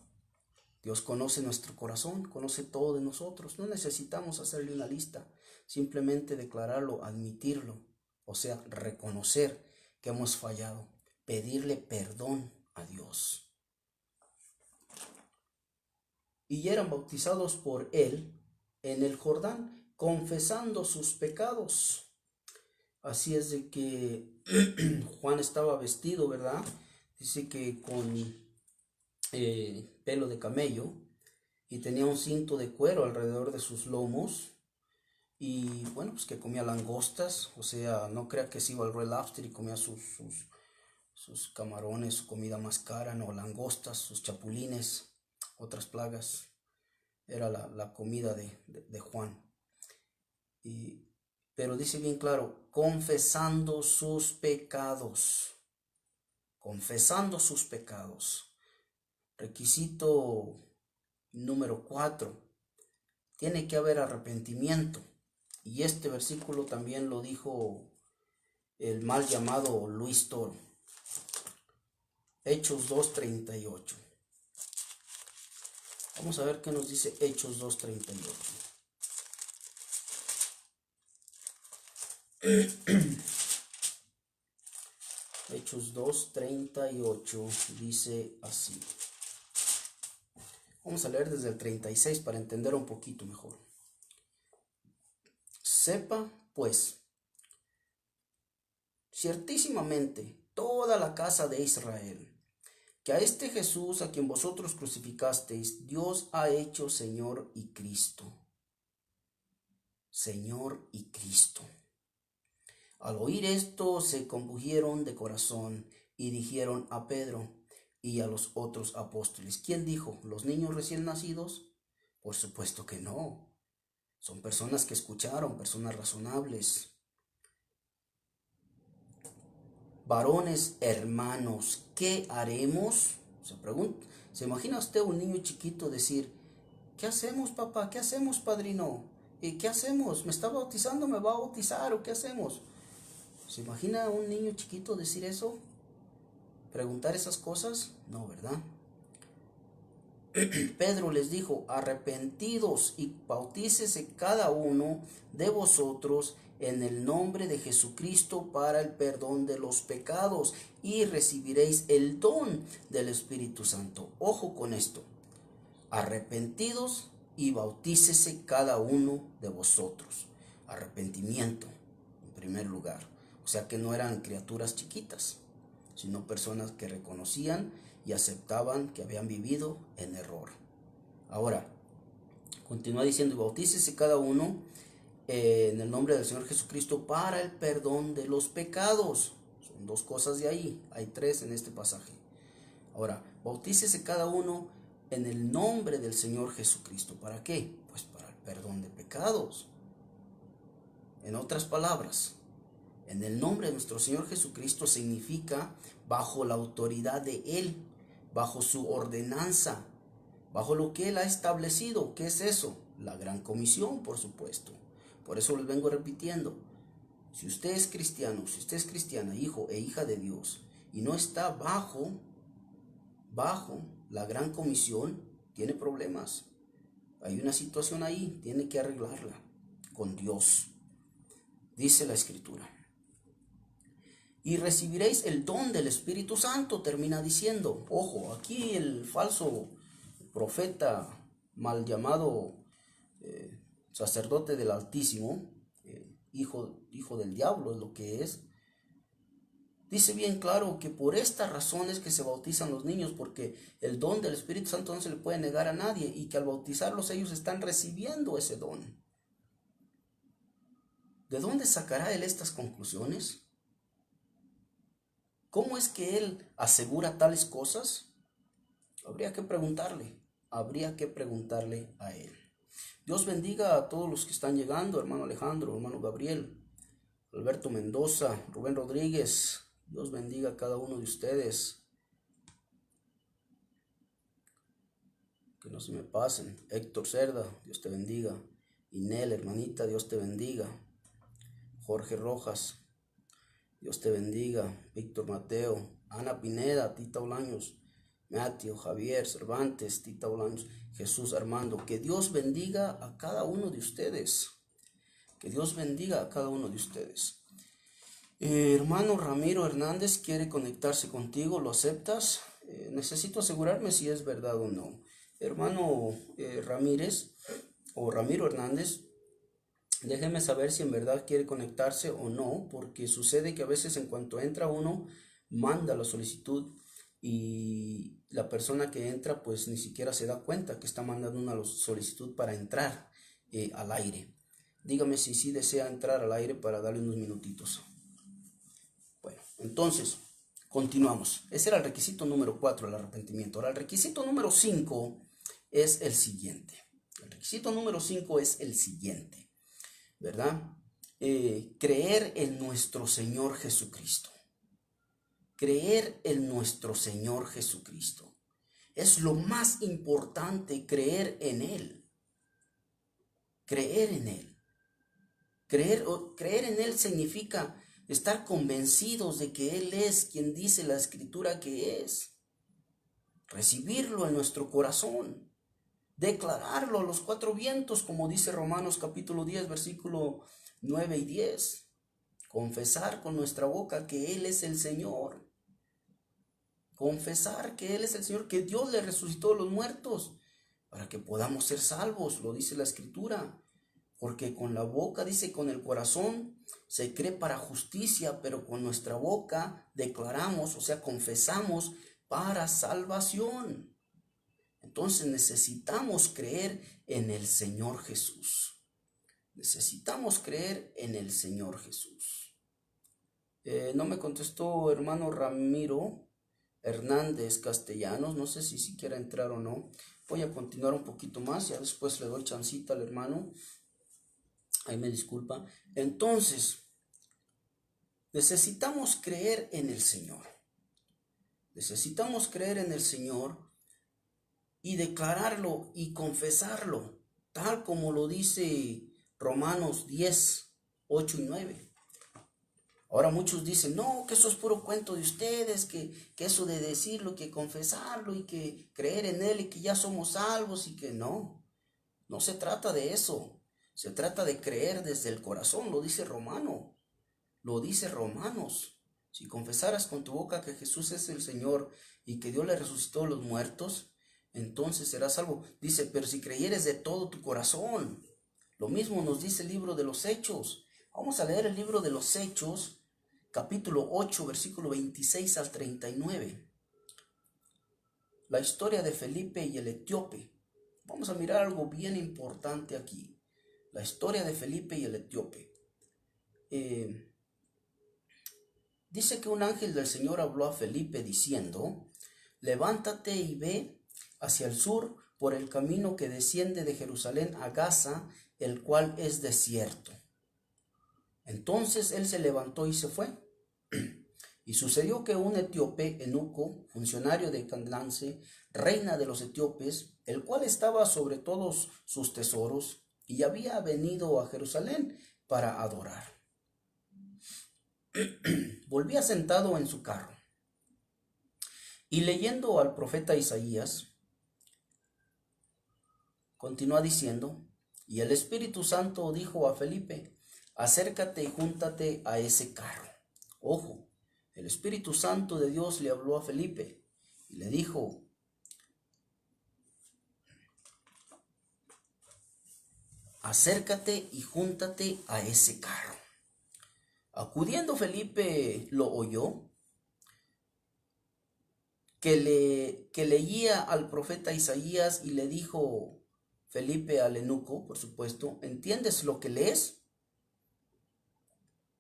Dios conoce nuestro corazón, conoce todo de nosotros. No necesitamos hacerle una lista, simplemente declararlo, admitirlo, o sea, reconocer que hemos fallado, pedirle perdón a Dios. Y eran bautizados por él en el Jordán, confesando sus pecados. Así es de que Juan estaba vestido, ¿verdad? Dice que con pelo de camello, y tenía un cinto de cuero alrededor de sus lomos, y bueno, pues que comía langostas, o sea, no crea que se iba al Red Lobster y comía sus camarones, su comida más cara, no, langostas, sus chapulines, otras plagas, era la comida de Juan. Pero dice bien claro, confesando sus pecados, confesando sus pecados. Requisito número 4, tiene que haber arrepentimiento. Y este versículo también lo dijo el mal llamado Luis Toro. Hechos 2:38. Vamos a ver qué nos dice Hechos 2:38. Hechos 2:38 dice así. Vamos a leer desde el 36 para entender un poquito mejor. Sepa, pues, ciertísimamente toda la casa de Israel, que a este Jesús a quien vosotros crucificasteis, Dios ha hecho Señor y Cristo. Señor y Cristo. Al oír esto se compungieron de corazón y dijeron a Pedro y a los otros apóstoles. ¿Quién dijo? ¿Los niños recién nacidos? Por supuesto que no. Son personas que escucharon, personas razonables. Varones hermanos, ¿qué haremos? ¿Se imagina usted un niño chiquito decir, ¿qué hacemos, papá? ¿Qué hacemos, padrino? ¿Y qué hacemos? ¿Me está bautizando? ¿Me va a bautizar? ¿O qué hacemos? ¿Se imagina un niño chiquito decir eso? ¿Preguntar esas cosas? No, ¿verdad? Pedro les dijo, arrepentidos y bautícese cada uno de vosotros en el nombre de Jesucristo para el perdón de los pecados y recibiréis el don del Espíritu Santo. Ojo con esto, arrepentidos y bautícese cada uno de vosotros. Arrepentimiento, en primer lugar. O sea que no eran criaturas chiquitas, sino personas que reconocían y aceptaban que habían vivido en error. Ahora, continúa diciendo, y bautícese cada uno en el nombre del Señor Jesucristo para el perdón de los pecados. Son dos cosas de ahí, hay tres en este pasaje. Ahora, bautícese cada uno en el nombre del Señor Jesucristo. ¿Para qué? Pues para el perdón de pecados. En otras palabras, en el nombre de nuestro Señor Jesucristo significa bajo la autoridad de Él, bajo su ordenanza, bajo lo que Él ha establecido. ¿Qué es eso? La gran comisión, por supuesto. Por eso les vengo repitiendo. Si usted es cristiano, si usted es cristiana, hijo e hija de Dios, y no está bajo la gran comisión, tiene problemas. Hay una situación ahí, tiene que arreglarla con Dios. Dice la Escritura. Y recibiréis el don del Espíritu Santo, termina diciendo. Ojo, aquí el falso profeta, mal llamado sacerdote del Altísimo, hijo del diablo es lo que es, dice bien claro que por esta razón es que se bautizan los niños, porque el don del Espíritu Santo no se le puede negar a nadie, y que al bautizarlos ellos están recibiendo ese don. ¿De dónde sacará él estas conclusiones? ¿Cómo es que él asegura tales cosas? Habría que preguntarle a él. Dios bendiga a todos los que están llegando, hermano Alejandro, hermano Gabriel, Alberto Mendoza, Rubén Rodríguez, Dios bendiga a cada uno de ustedes. Que no se me pasen. Héctor Cerda, Dios te bendiga. Inel, hermanita, Dios te bendiga. Jorge Rojas, Dios te bendiga. Víctor Mateo, Ana Pineda, Tita Olaños, Mateo, Javier Cervantes, Tita Olaños, Jesús Armando. Que Dios bendiga a cada uno de ustedes. Que Dios bendiga a cada uno de ustedes. Hermano Ramiro Hernández quiere conectarse contigo, ¿lo aceptas? Necesito asegurarme si es verdad o no. Hermano Ramírez o Ramiro Hernández, déjeme saber si en verdad quiere conectarse o no, porque sucede que a veces en cuanto entra uno, manda la solicitud y la persona que entra pues ni siquiera se da cuenta que está mandando una solicitud para entrar al aire. Dígame si sí desea entrar al aire para darle unos minutitos. Bueno, entonces, continuamos. Ese era el requisito número 4, el arrepentimiento. Ahora, el requisito número 5 es el siguiente. El requisito número 5 es el siguiente, ¿verdad? Creer en nuestro Señor Jesucristo. Creer en nuestro Señor Jesucristo. Es lo más importante, creer en Él. Creer en Él. Creer en Él significa estar convencidos de que Él es quien dice la Escritura que es. Recibirlo en nuestro corazón. Declararlo a los 4 vientos, como dice Romanos capítulo 10, versículo 9 y 10. Confesar con nuestra boca que Él es el Señor. Confesar que Él es el Señor, que Dios le resucitó de los muertos, para que podamos ser salvos, lo dice la Escritura. Porque con la boca, dice, con el corazón se cree para justicia, pero con nuestra boca declaramos, o sea, confesamos para salvación. Entonces necesitamos creer en el Señor Jesús. Necesitamos creer en el Señor Jesús. No me contestó hermano Ramiro Hernández Castellanos, no sé si quiera entrar o no. Voy a continuar un poquito más, ya después le doy chancita al hermano. Ahí me disculpa. Entonces, necesitamos creer en el Señor. Necesitamos creer en el Señor y declararlo y confesarlo, tal como lo dice Romanos 10, 8 y 9. Ahora muchos dicen, no, que eso es puro cuento de ustedes, que eso de decirlo, que confesarlo y que creer en Él y que ya somos salvos y que no se trata de eso. Se trata de creer desde el corazón, lo dice Romanos. Si confesaras con tu boca que Jesús es el Señor y que Dios le resucitó de los muertos, entonces serás salvo. Dice, pero si creyeres de todo tu corazón. Lo mismo nos dice el libro de los Hechos. Vamos a leer el libro de los Hechos, capítulo 8, versículo 26 al 39. La historia de Felipe y el etíope. Vamos a mirar algo bien importante aquí. La historia de Felipe y el etíope. Dice que un ángel del Señor habló a Felipe diciendo, levántate y ve hacia el sur por el camino que desciende de Jerusalén a Gaza, el cual es desierto. Entonces él se levantó y se fue. Y sucedió que un etíope, eunuco, funcionario de Candace, reina de los etíopes, el cual estaba sobre todos sus tesoros, y había venido a Jerusalén para adorar. Volvía sentado en su carro y leyendo al profeta Isaías, continúa diciendo, y el Espíritu Santo dijo a Felipe, acércate y júntate a ese carro. Ojo, el Espíritu Santo de Dios le habló a Felipe y le dijo, acércate y júntate a ese carro. Acudiendo Felipe lo oyó, que leía al profeta Isaías y le dijo Felipe al eunuco, por supuesto, ¿entiendes lo que lees?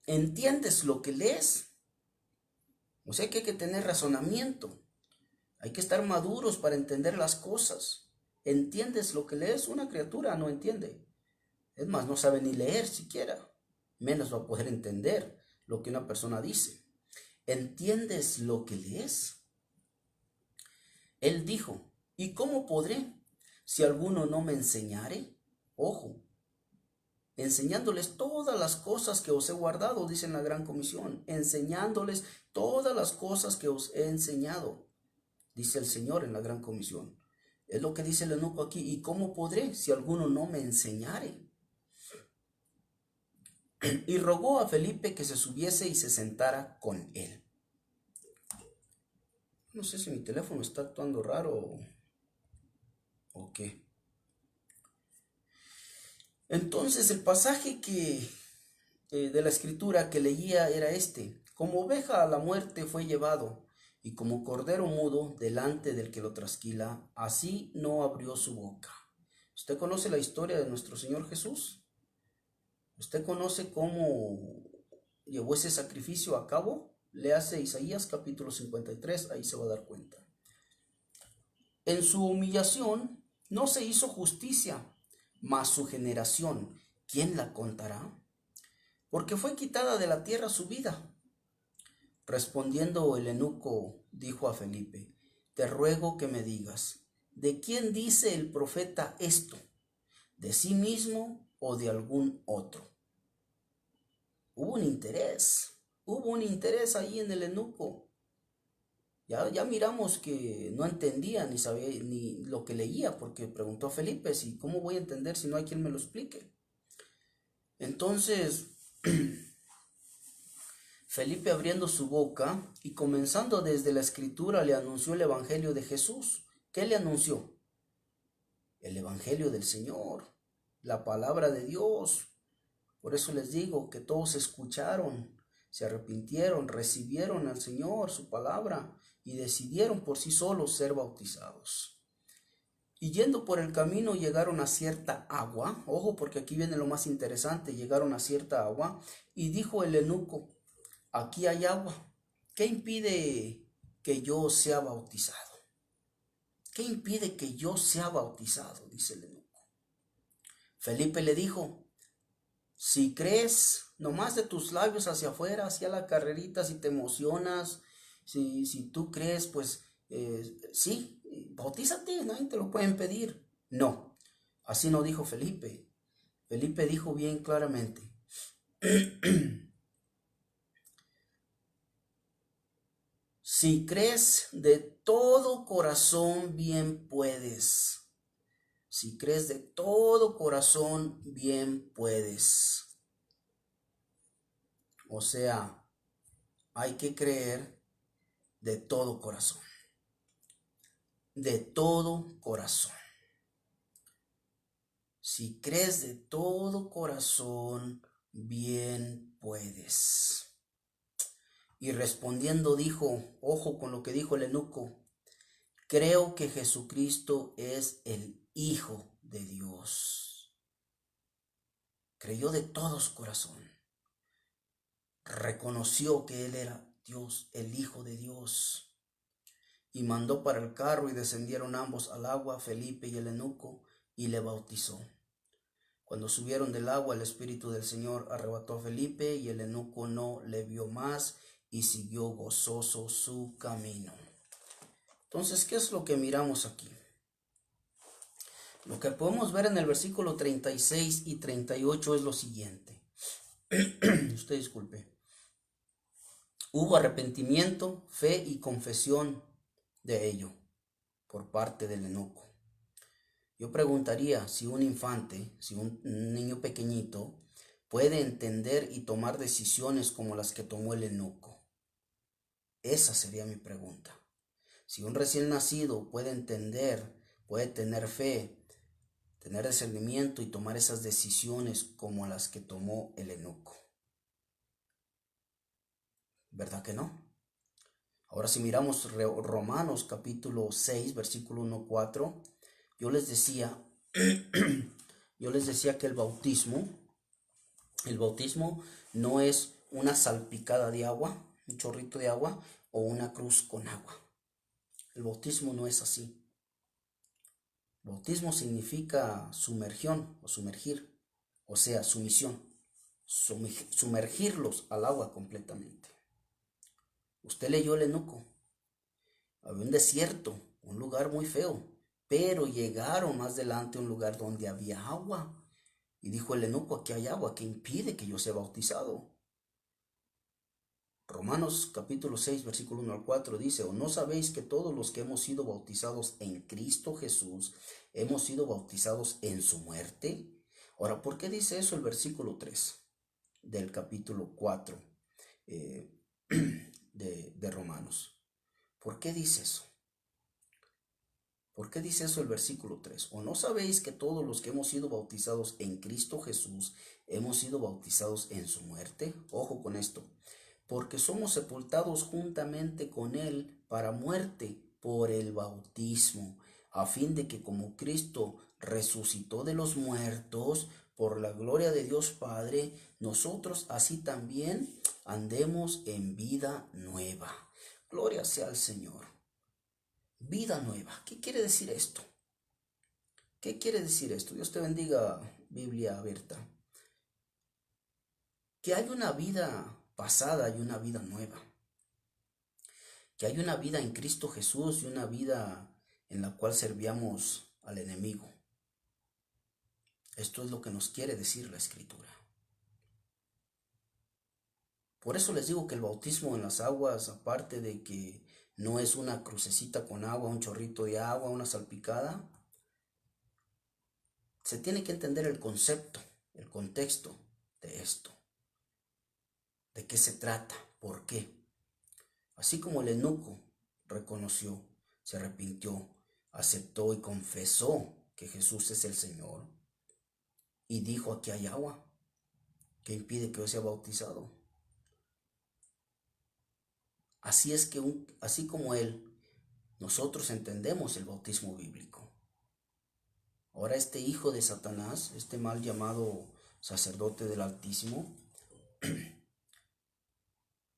¿Entiendes lo que lees? O sea que hay que tener razonamiento, hay que estar maduros para entender las cosas. ¿Entiendes lo que lees? Una criatura no entiende. Es más, no sabe ni leer siquiera, menos va a poder entender lo que una persona dice. ¿entiendes lo que lees? Él dijo, ¿y cómo podré si alguno no me enseñare? Ojo, enseñándoles todas las cosas que os he guardado, dice en la Gran Comisión, enseñándoles todas las cosas que os he enseñado, dice el Señor en la Gran Comisión. Es lo que dice el eunuco aquí, ¿y cómo podré si alguno no me enseñare? Y rogó a Felipe que se subiese y se sentara con él. No sé si mi teléfono está actuando raro o qué. Entonces el pasaje de la escritura que leía era este: como oveja a la muerte fue llevado, y como cordero mudo delante del que lo trasquila, así no abrió su boca. ¿Usted conoce la historia de nuestro Señor Jesús? ¿Usted conoce cómo llevó ese sacrificio a cabo? Léase Isaías capítulo 53, ahí se va a dar cuenta. En su humillación no se hizo justicia, mas su generación, ¿quién la contará? Porque fue quitada de la tierra su vida. Respondiendo el eunuco, dijo a Felipe, te ruego que me digas, ¿de quién dice el profeta esto? ¿De sí mismo o de algún otro? Hubo un interés ahí en el eunuco. Ya miramos que no entendía ni sabía ni lo que leía, porque preguntó a Felipe, si ¿cómo voy a entender si no hay quien me lo explique? Entonces, Felipe abriendo su boca y comenzando desde la escritura le anunció el evangelio de Jesús. ¿Qué le anunció? El evangelio del Señor, la palabra de Dios. Por eso les digo que todos escucharon, se arrepintieron, recibieron al Señor, su palabra, y decidieron por sí solos ser bautizados. Y yendo por el camino llegaron a cierta agua. Ojo, porque aquí viene lo más interesante. Llegaron a cierta agua y dijo el eunuco, aquí hay agua. ¿Qué impide que yo sea bautizado? ¿Qué impide que yo sea bautizado? Dice el eunuco. Felipe le dijo, si crees, nomás de tus labios hacia afuera, hacia la carrerita, si te emocionas, si tú crees, pues sí, bautízate, nadie te lo pueden pedir. No, así no dijo Felipe. Felipe dijo bien claramente, si crees de todo corazón, bien puedes. Si crees de todo corazón, bien puedes. O sea, hay que creer de todo corazón. De todo corazón. Si crees de todo corazón, bien puedes. Y respondiendo dijo, ojo con lo que dijo el eunuco, creo que Jesucristo es el Hijo de Dios. Creyó de todo su corazón. Reconoció que Él era Dios, el Hijo de Dios. Y mandó para el carro y descendieron ambos al agua, Felipe y el eunuco, y le bautizó. Cuando subieron del agua, el Espíritu del Señor arrebató a Felipe y el eunuco no le vio más y siguió gozoso su camino. Entonces, ¿qué es lo que miramos aquí? Lo que podemos ver en el versículo 36 y 38 es lo siguiente. Usted disculpe. Hubo arrepentimiento, fe y confesión de ello por parte del eunuco. Yo preguntaría si un infante, si un niño pequeñito puede entender y tomar decisiones como las que tomó el eunuco. Esa sería mi pregunta. Si un recién nacido puede entender, puede tener fe, tener discernimiento y tomar esas decisiones como las que tomó el eunuco. ¿Verdad que no? Ahora si miramos Romanos capítulo 6, versículo 1-4, yo les decía que el bautismo no es una salpicada de agua, un chorrito de agua o una cruz con agua. El bautismo no es así. El bautismo significa sumergión o sumergir, o sea, sumisión, sumergirlos al agua completamente. Usted leyó el eunuco. Había un desierto, un lugar muy feo, pero llegaron más adelante a un lugar donde había agua. Y dijo el eunuco, aquí hay agua, ¿qué impide que yo sea bautizado? Romanos capítulo 6, versículo 1 al 4 dice, ¿o no sabéis que todos los que hemos sido bautizados en Cristo Jesús, hemos sido bautizados en su muerte? Ahora, ¿por qué dice eso el versículo 3 del capítulo 4 de Romanos? ¿Por qué dice eso? ¿Por qué dice eso el versículo 3? ¿O no sabéis que todos los que hemos sido bautizados en Cristo Jesús, hemos sido bautizados en su muerte? Ojo con esto. Porque somos sepultados juntamente con Él para muerte por el bautismo, a fin de que como Cristo resucitó de los muertos por la gloria de Dios Padre, nosotros así también andemos en vida nueva. Gloria sea al Señor. Vida nueva. ¿Qué quiere decir esto? ¿Qué quiere decir esto? Dios te bendiga, Biblia abierta. Que hay una vida pasada y una vida nueva. Que hay una vida en Cristo Jesús y una vida en la cual servíamos al enemigo. Esto es lo que nos quiere decir la Escritura. Por eso les digo que el bautismo en las aguas, aparte de que no es una crucecita con agua, un chorrito de agua, una salpicada, se tiene que entender el concepto, el contexto de esto. ¿De qué se trata? ¿Por qué? Así como el eunuco reconoció, se arrepintió, aceptó y confesó que Jesús es el Señor y dijo, aquí hay agua, ¿qué impide que yo sea bautizado? Así es que, así como él, nosotros entendemos el bautismo bíblico. Ahora este hijo de Satanás, este mal llamado sacerdote del Altísimo,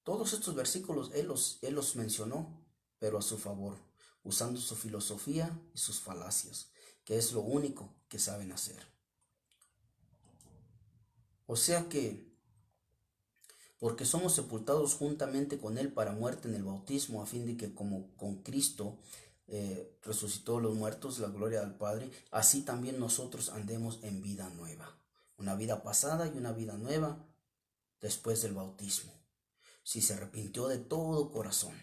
todos estos versículos él los mencionó, pero a su favor, usando su filosofía y sus falacias, que es lo único que saben hacer. O sea que, porque somos sepultados juntamente con Él para muerte en el bautismo, a fin de que como con Cristo resucitó de los muertos, la gloria del Padre, así también nosotros andemos en vida nueva. Una vida pasada y una vida nueva después del bautismo. Si se arrepintió de todo corazón.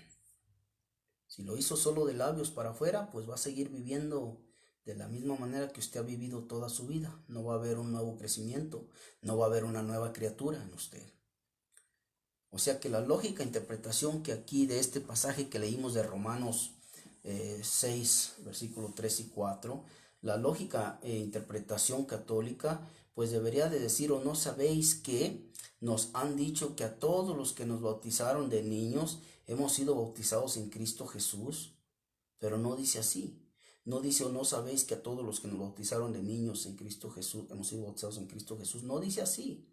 Si lo hizo solo de labios para afuera, pues va a seguir viviendo de la misma manera que usted ha vivido toda su vida. No va a haber un nuevo crecimiento, no va a haber una nueva criatura en usted. O sea que la lógica interpretación que aquí de este pasaje que leímos de Romanos 6, versículo 3 y 4, la lógica interpretación católica, pues debería de decir, ¿o no sabéis que nos han dicho que a todos los que nos bautizaron de niños hemos sido bautizados en Cristo Jesús? Pero no dice así. No dice, ¿o no sabéis que a todos los que nos bautizaron de niños en Cristo Jesús hemos sido bautizados en Cristo Jesús? No dice así.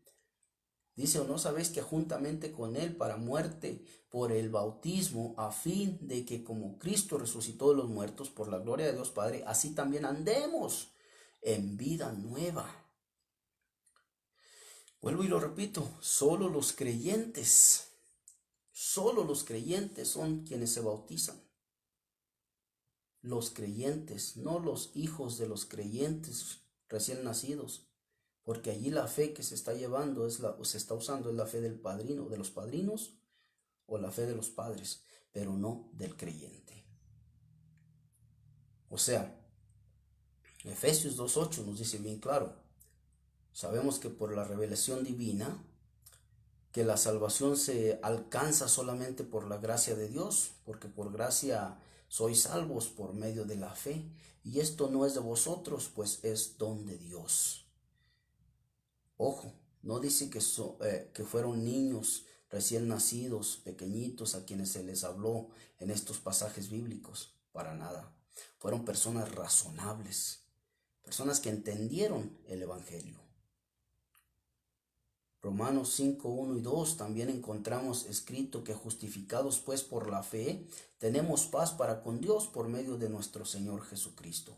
Dice, ¿o no sabéis que juntamente con Él para muerte por el bautismo, a fin de que como Cristo resucitó de los muertos por la gloria de Dios Padre, así también andemos en vida nueva? Vuelvo y lo repito, solo los creyentes son quienes se bautizan. Los creyentes, no los hijos de los creyentes recién nacidos. Porque allí la fe que se está llevando se está usando es la fe del padrino, de los padrinos, o la fe de los padres, pero no del creyente. O sea, Efesios 2:8 nos dice bien claro, sabemos que por la revelación divina, que la salvación se alcanza solamente por la gracia de Dios, porque por gracia sois salvos por medio de la fe, y esto no es de vosotros, pues es don de Dios. Ojo, no dice que fueron niños recién nacidos, pequeñitos, a quienes se les habló en estos pasajes bíblicos, para nada. Fueron personas razonables, personas que entendieron el Evangelio. Romanos 5, 1 y 2 también encontramos escrito que justificados pues por la fe, tenemos paz para con Dios por medio de nuestro Señor Jesucristo,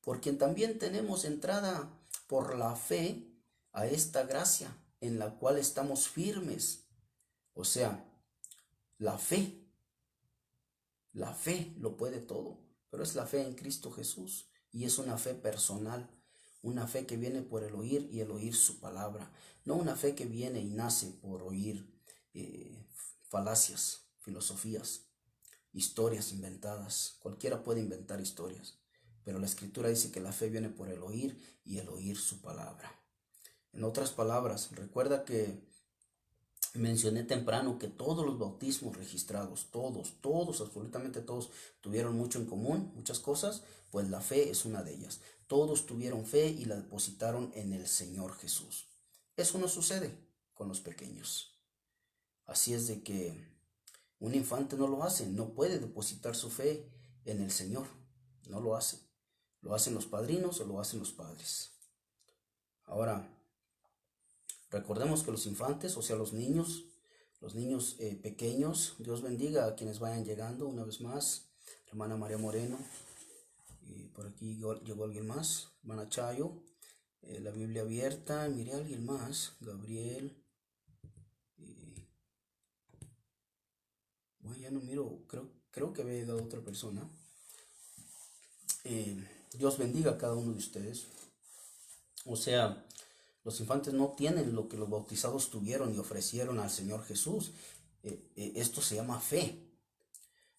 por quien también tenemos entrada por la fe a esta gracia en la cual estamos firmes. O sea, la fe La fe lo puede todo, pero es la fe en Cristo Jesús y es una fe personal, una fe que viene por el oír y el oír su palabra, no una fe que viene y nace por oír falacias, filosofías, historias inventadas. Cualquiera puede inventar historias, pero la Escritura dice que la fe viene por el oír y el oír su palabra. En otras palabras, recuerda que mencioné temprano que todos los bautismos registrados, todos, absolutamente todos, tuvieron mucho en común, muchas cosas, pues la fe es una de ellas. Todos tuvieron fe y la depositaron en el Señor Jesús. Eso no sucede con los pequeños. Así es de que un infante no lo hace, no puede depositar su fe en el Señor, no lo hace. Lo hacen los padrinos o lo hacen los padres. Ahora, recordemos que los infantes, o sea, los niños pequeños, Dios bendiga a quienes vayan llegando una vez más. Hermana María Moreno, por aquí llegó alguien más, hermana Chayo, la Biblia abierta, miré a alguien más, Gabriel, bueno, ya no miro, creo que había llegado otra persona. Dios bendiga a cada uno de ustedes. O sea, los infantes no tienen lo que los bautizados tuvieron y ofrecieron al Señor Jesús. Esto se llama fe.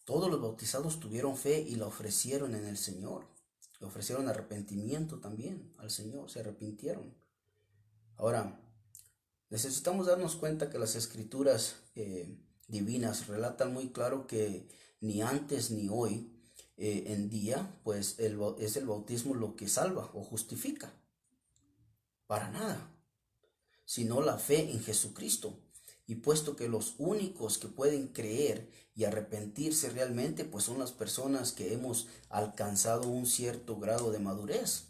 Todos los bautizados tuvieron fe y la ofrecieron en el Señor. Le ofrecieron arrepentimiento también al Señor, se arrepintieron. Ahora, necesitamos darnos cuenta que las escrituras divinas relatan muy claro que ni antes ni hoy en día, pues es el bautismo lo que salva o justifica. Para nada, sino la fe en Jesucristo. Y puesto que los únicos que pueden creer y arrepentirse realmente, pues son las personas que hemos alcanzado un cierto grado de madurez.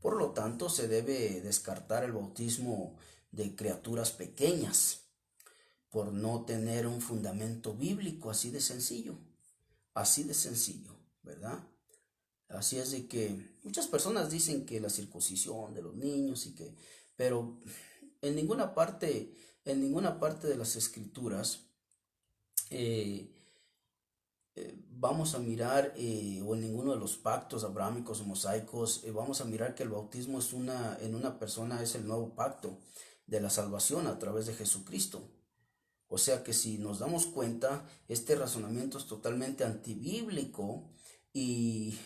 Por lo tanto, se debe descartar el bautismo de criaturas pequeñas por no tener un fundamento bíblico, así de sencillo, ¿verdad? Así es de que muchas personas dicen que la circuncisión de los niños pero en ninguna parte de las escrituras vamos a mirar, o en ninguno de los pactos abrámicos o mosaicos, vamos a mirar que el bautismo en una persona es el nuevo pacto de la salvación a través de Jesucristo. O sea que si nos damos cuenta, este razonamiento es totalmente antibíblico y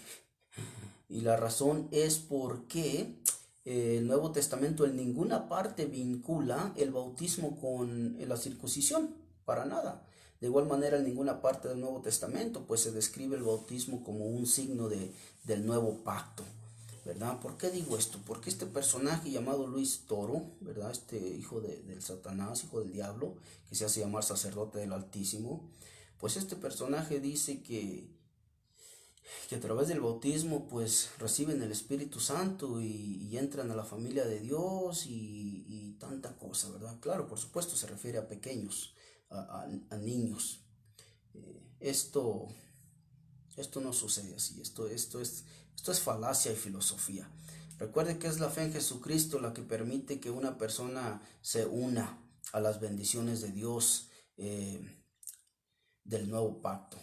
la razón es porque el Nuevo Testamento en ninguna parte vincula el bautismo con la circuncisión, para nada. De igual manera, en ninguna parte del Nuevo Testamento pues se describe el bautismo como un signo del nuevo pacto, ¿verdad? ¿Por qué digo esto? Porque este personaje llamado Luis Toro, ¿verdad? Este hijo del Satanás, hijo del diablo, que se hace llamar sacerdote del Altísimo, pues este personaje dice que a través del bautismo pues reciben el Espíritu Santo y entran a la familia de Dios y tanta cosa, ¿verdad? Claro, por supuesto se refiere a pequeños, a niños. Esto no sucede así, esto es falacia y filosofía. Recuerde que es la fe en Jesucristo la que permite que una persona se una a las bendiciones de Dios del nuevo pacto,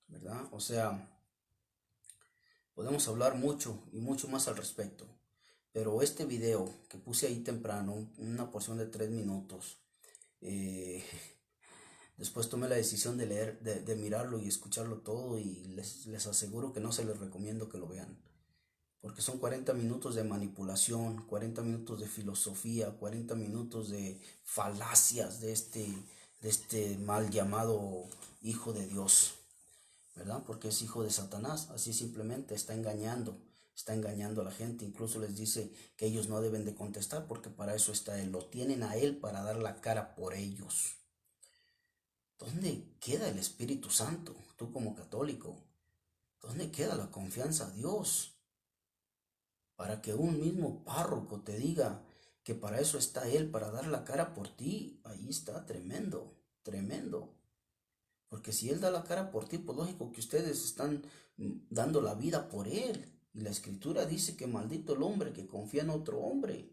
¿verdad? O sea, podemos hablar mucho y mucho más al respecto, pero este video que puse ahí temprano, una porción de 3 minutos, después tomé la decisión de leer, de mirarlo y escucharlo todo y les aseguro que no se les recomiendo que lo vean, porque son 40 minutos de manipulación, 40 minutos de filosofía, 40 minutos de falacias de este mal llamado Hijo de Dios, ¿verdad? Porque es hijo de Satanás, así simplemente está engañando a la gente. Incluso les dice que ellos no deben de contestar porque para eso está él, lo tienen a él para dar la cara por ellos. ¿Dónde queda el Espíritu Santo? Tú como católico, ¿dónde queda la confianza a Dios? Para que un mismo párroco te diga que para eso está él, para dar la cara por ti, ahí está tremendo, tremendo. Porque si él da la cara por ti, pues lógico que ustedes están dando la vida por él. Y la Escritura dice que maldito el hombre que confía en otro hombre.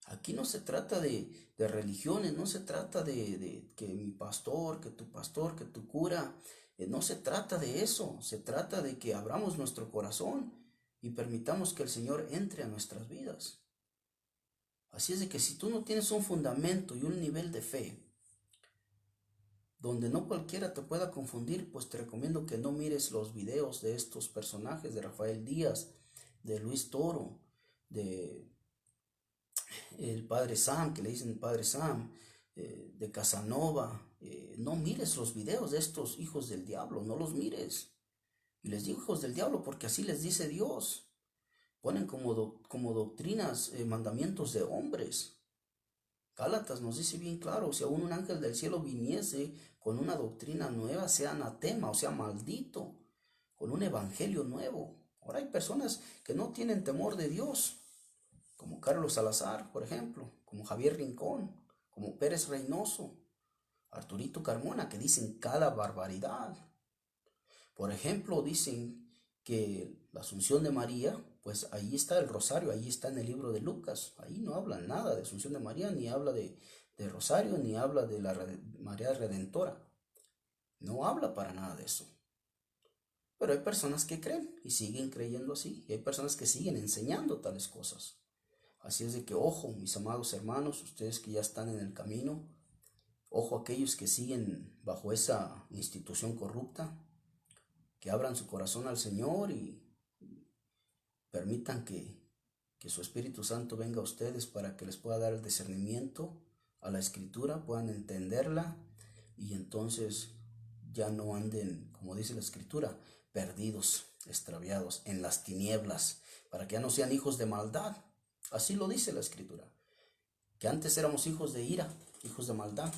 Aquí no se trata de religiones, no se trata de que mi pastor, que tu cura. No se trata de eso, se trata de que abramos nuestro corazón y permitamos que el Señor entre a nuestras vidas. Así es de que si tú no tienes un fundamento y un nivel de fe donde no cualquiera te pueda confundir, pues te recomiendo que no mires los videos de estos personajes, de Rafael Díaz, de Luis Toro, de el Padre Sam, que le dicen el Padre Sam, de Casanova. No mires los videos de estos hijos del diablo, no los mires. Y les digo hijos del diablo porque así les dice Dios. Ponen como doctrinas, mandamientos de hombres. Gálatas nos dice bien claro, si aún un ángel del cielo viniese con una doctrina nueva, sea anatema, o sea maldito, con un evangelio nuevo. Ahora hay personas que no tienen temor de Dios, como Carlos Salazar, por ejemplo, como Javier Rincón, como Pérez Reynoso, Arturito Carmona, que dicen cada barbaridad. Por ejemplo, dicen que la Asunción de María, pues ahí está el rosario, ahí está en el libro de Lucas. Ahí no habla nada de Asunción de María, ni habla de rosario, ni habla de la María Redentora. No habla para nada de eso. Pero hay personas que creen y siguen creyendo así. Y hay personas que siguen enseñando tales cosas. Así es de que, ojo, mis amados hermanos, ustedes que ya están en el camino, ojo aquellos que siguen bajo esa institución corrupta, que abran su corazón al Señor y permitan que su Espíritu Santo venga a ustedes para que les pueda dar el discernimiento a la Escritura, puedan entenderla y entonces ya no anden, como dice la Escritura, perdidos, extraviados en las tinieblas, para que ya no sean hijos de maldad. Así lo dice la Escritura, que antes éramos hijos de ira, hijos de maldad,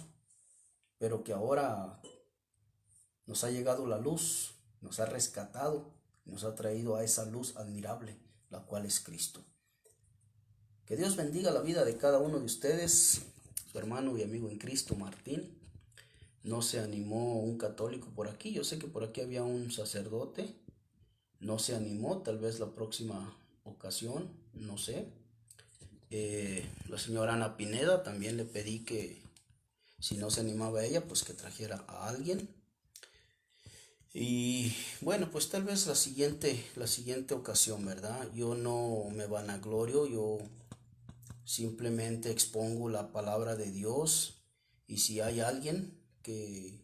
pero que ahora nos ha llegado la luz, nos ha rescatado, nos ha traído a esa luz admirable, la cual es Cristo. Que Dios bendiga la vida de cada uno de ustedes. Su hermano y amigo en Cristo, Martín. No se animó un católico por aquí. Yo sé que por aquí había un sacerdote. No se animó, tal vez la próxima ocasión, no sé. La señora Ana Pineda, también le pedí que si no se animaba ella, pues que trajera a alguien. Y bueno, pues tal vez la siguiente ocasión, ¿verdad? Yo no me vanaglorio, yo simplemente expongo la palabra de Dios, y si hay alguien que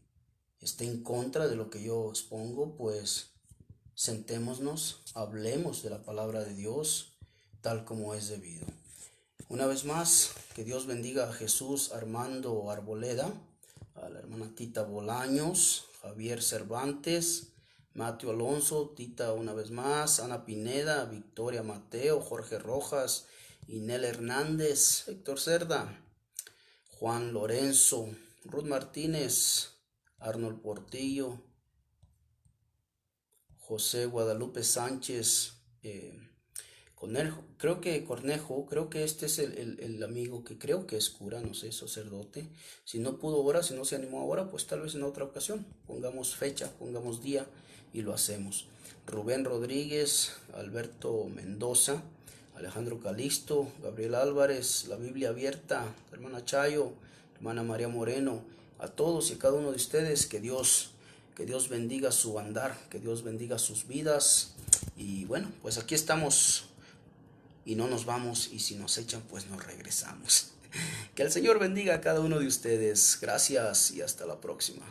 esté en contra de lo que yo expongo, pues sentémonos, hablemos de la palabra de Dios tal como es debido. Una vez más, que Dios bendiga a Jesús Armando Arboleda, a la hermana Tita Bolaños, Javier Cervantes, Mateo Alonso, Tita una vez más, Ana Pineda, Victoria Mateo, Jorge Rojas, Inel Hernández, Héctor Cerda, Juan Lorenzo, Ruth Martínez, Arnold Portillo, José Guadalupe Sánchez, Cornejo, creo que este es el amigo que creo que es cura, no sé, sacerdote. Si no pudo ahora, si no se animó ahora, pues tal vez en otra ocasión. Pongamos fecha, pongamos día y lo hacemos. Rubén Rodríguez, Alberto Mendoza, Alejandro Calixto, Gabriel Álvarez, La Biblia Abierta, hermana Chayo, hermana María Moreno, a todos y a cada uno de ustedes, que Dios bendiga su andar, que Dios bendiga sus vidas. Y bueno, pues aquí estamos y no nos vamos, y si nos echan, pues nos regresamos. Que el Señor bendiga a cada uno de ustedes. Gracias y hasta la próxima.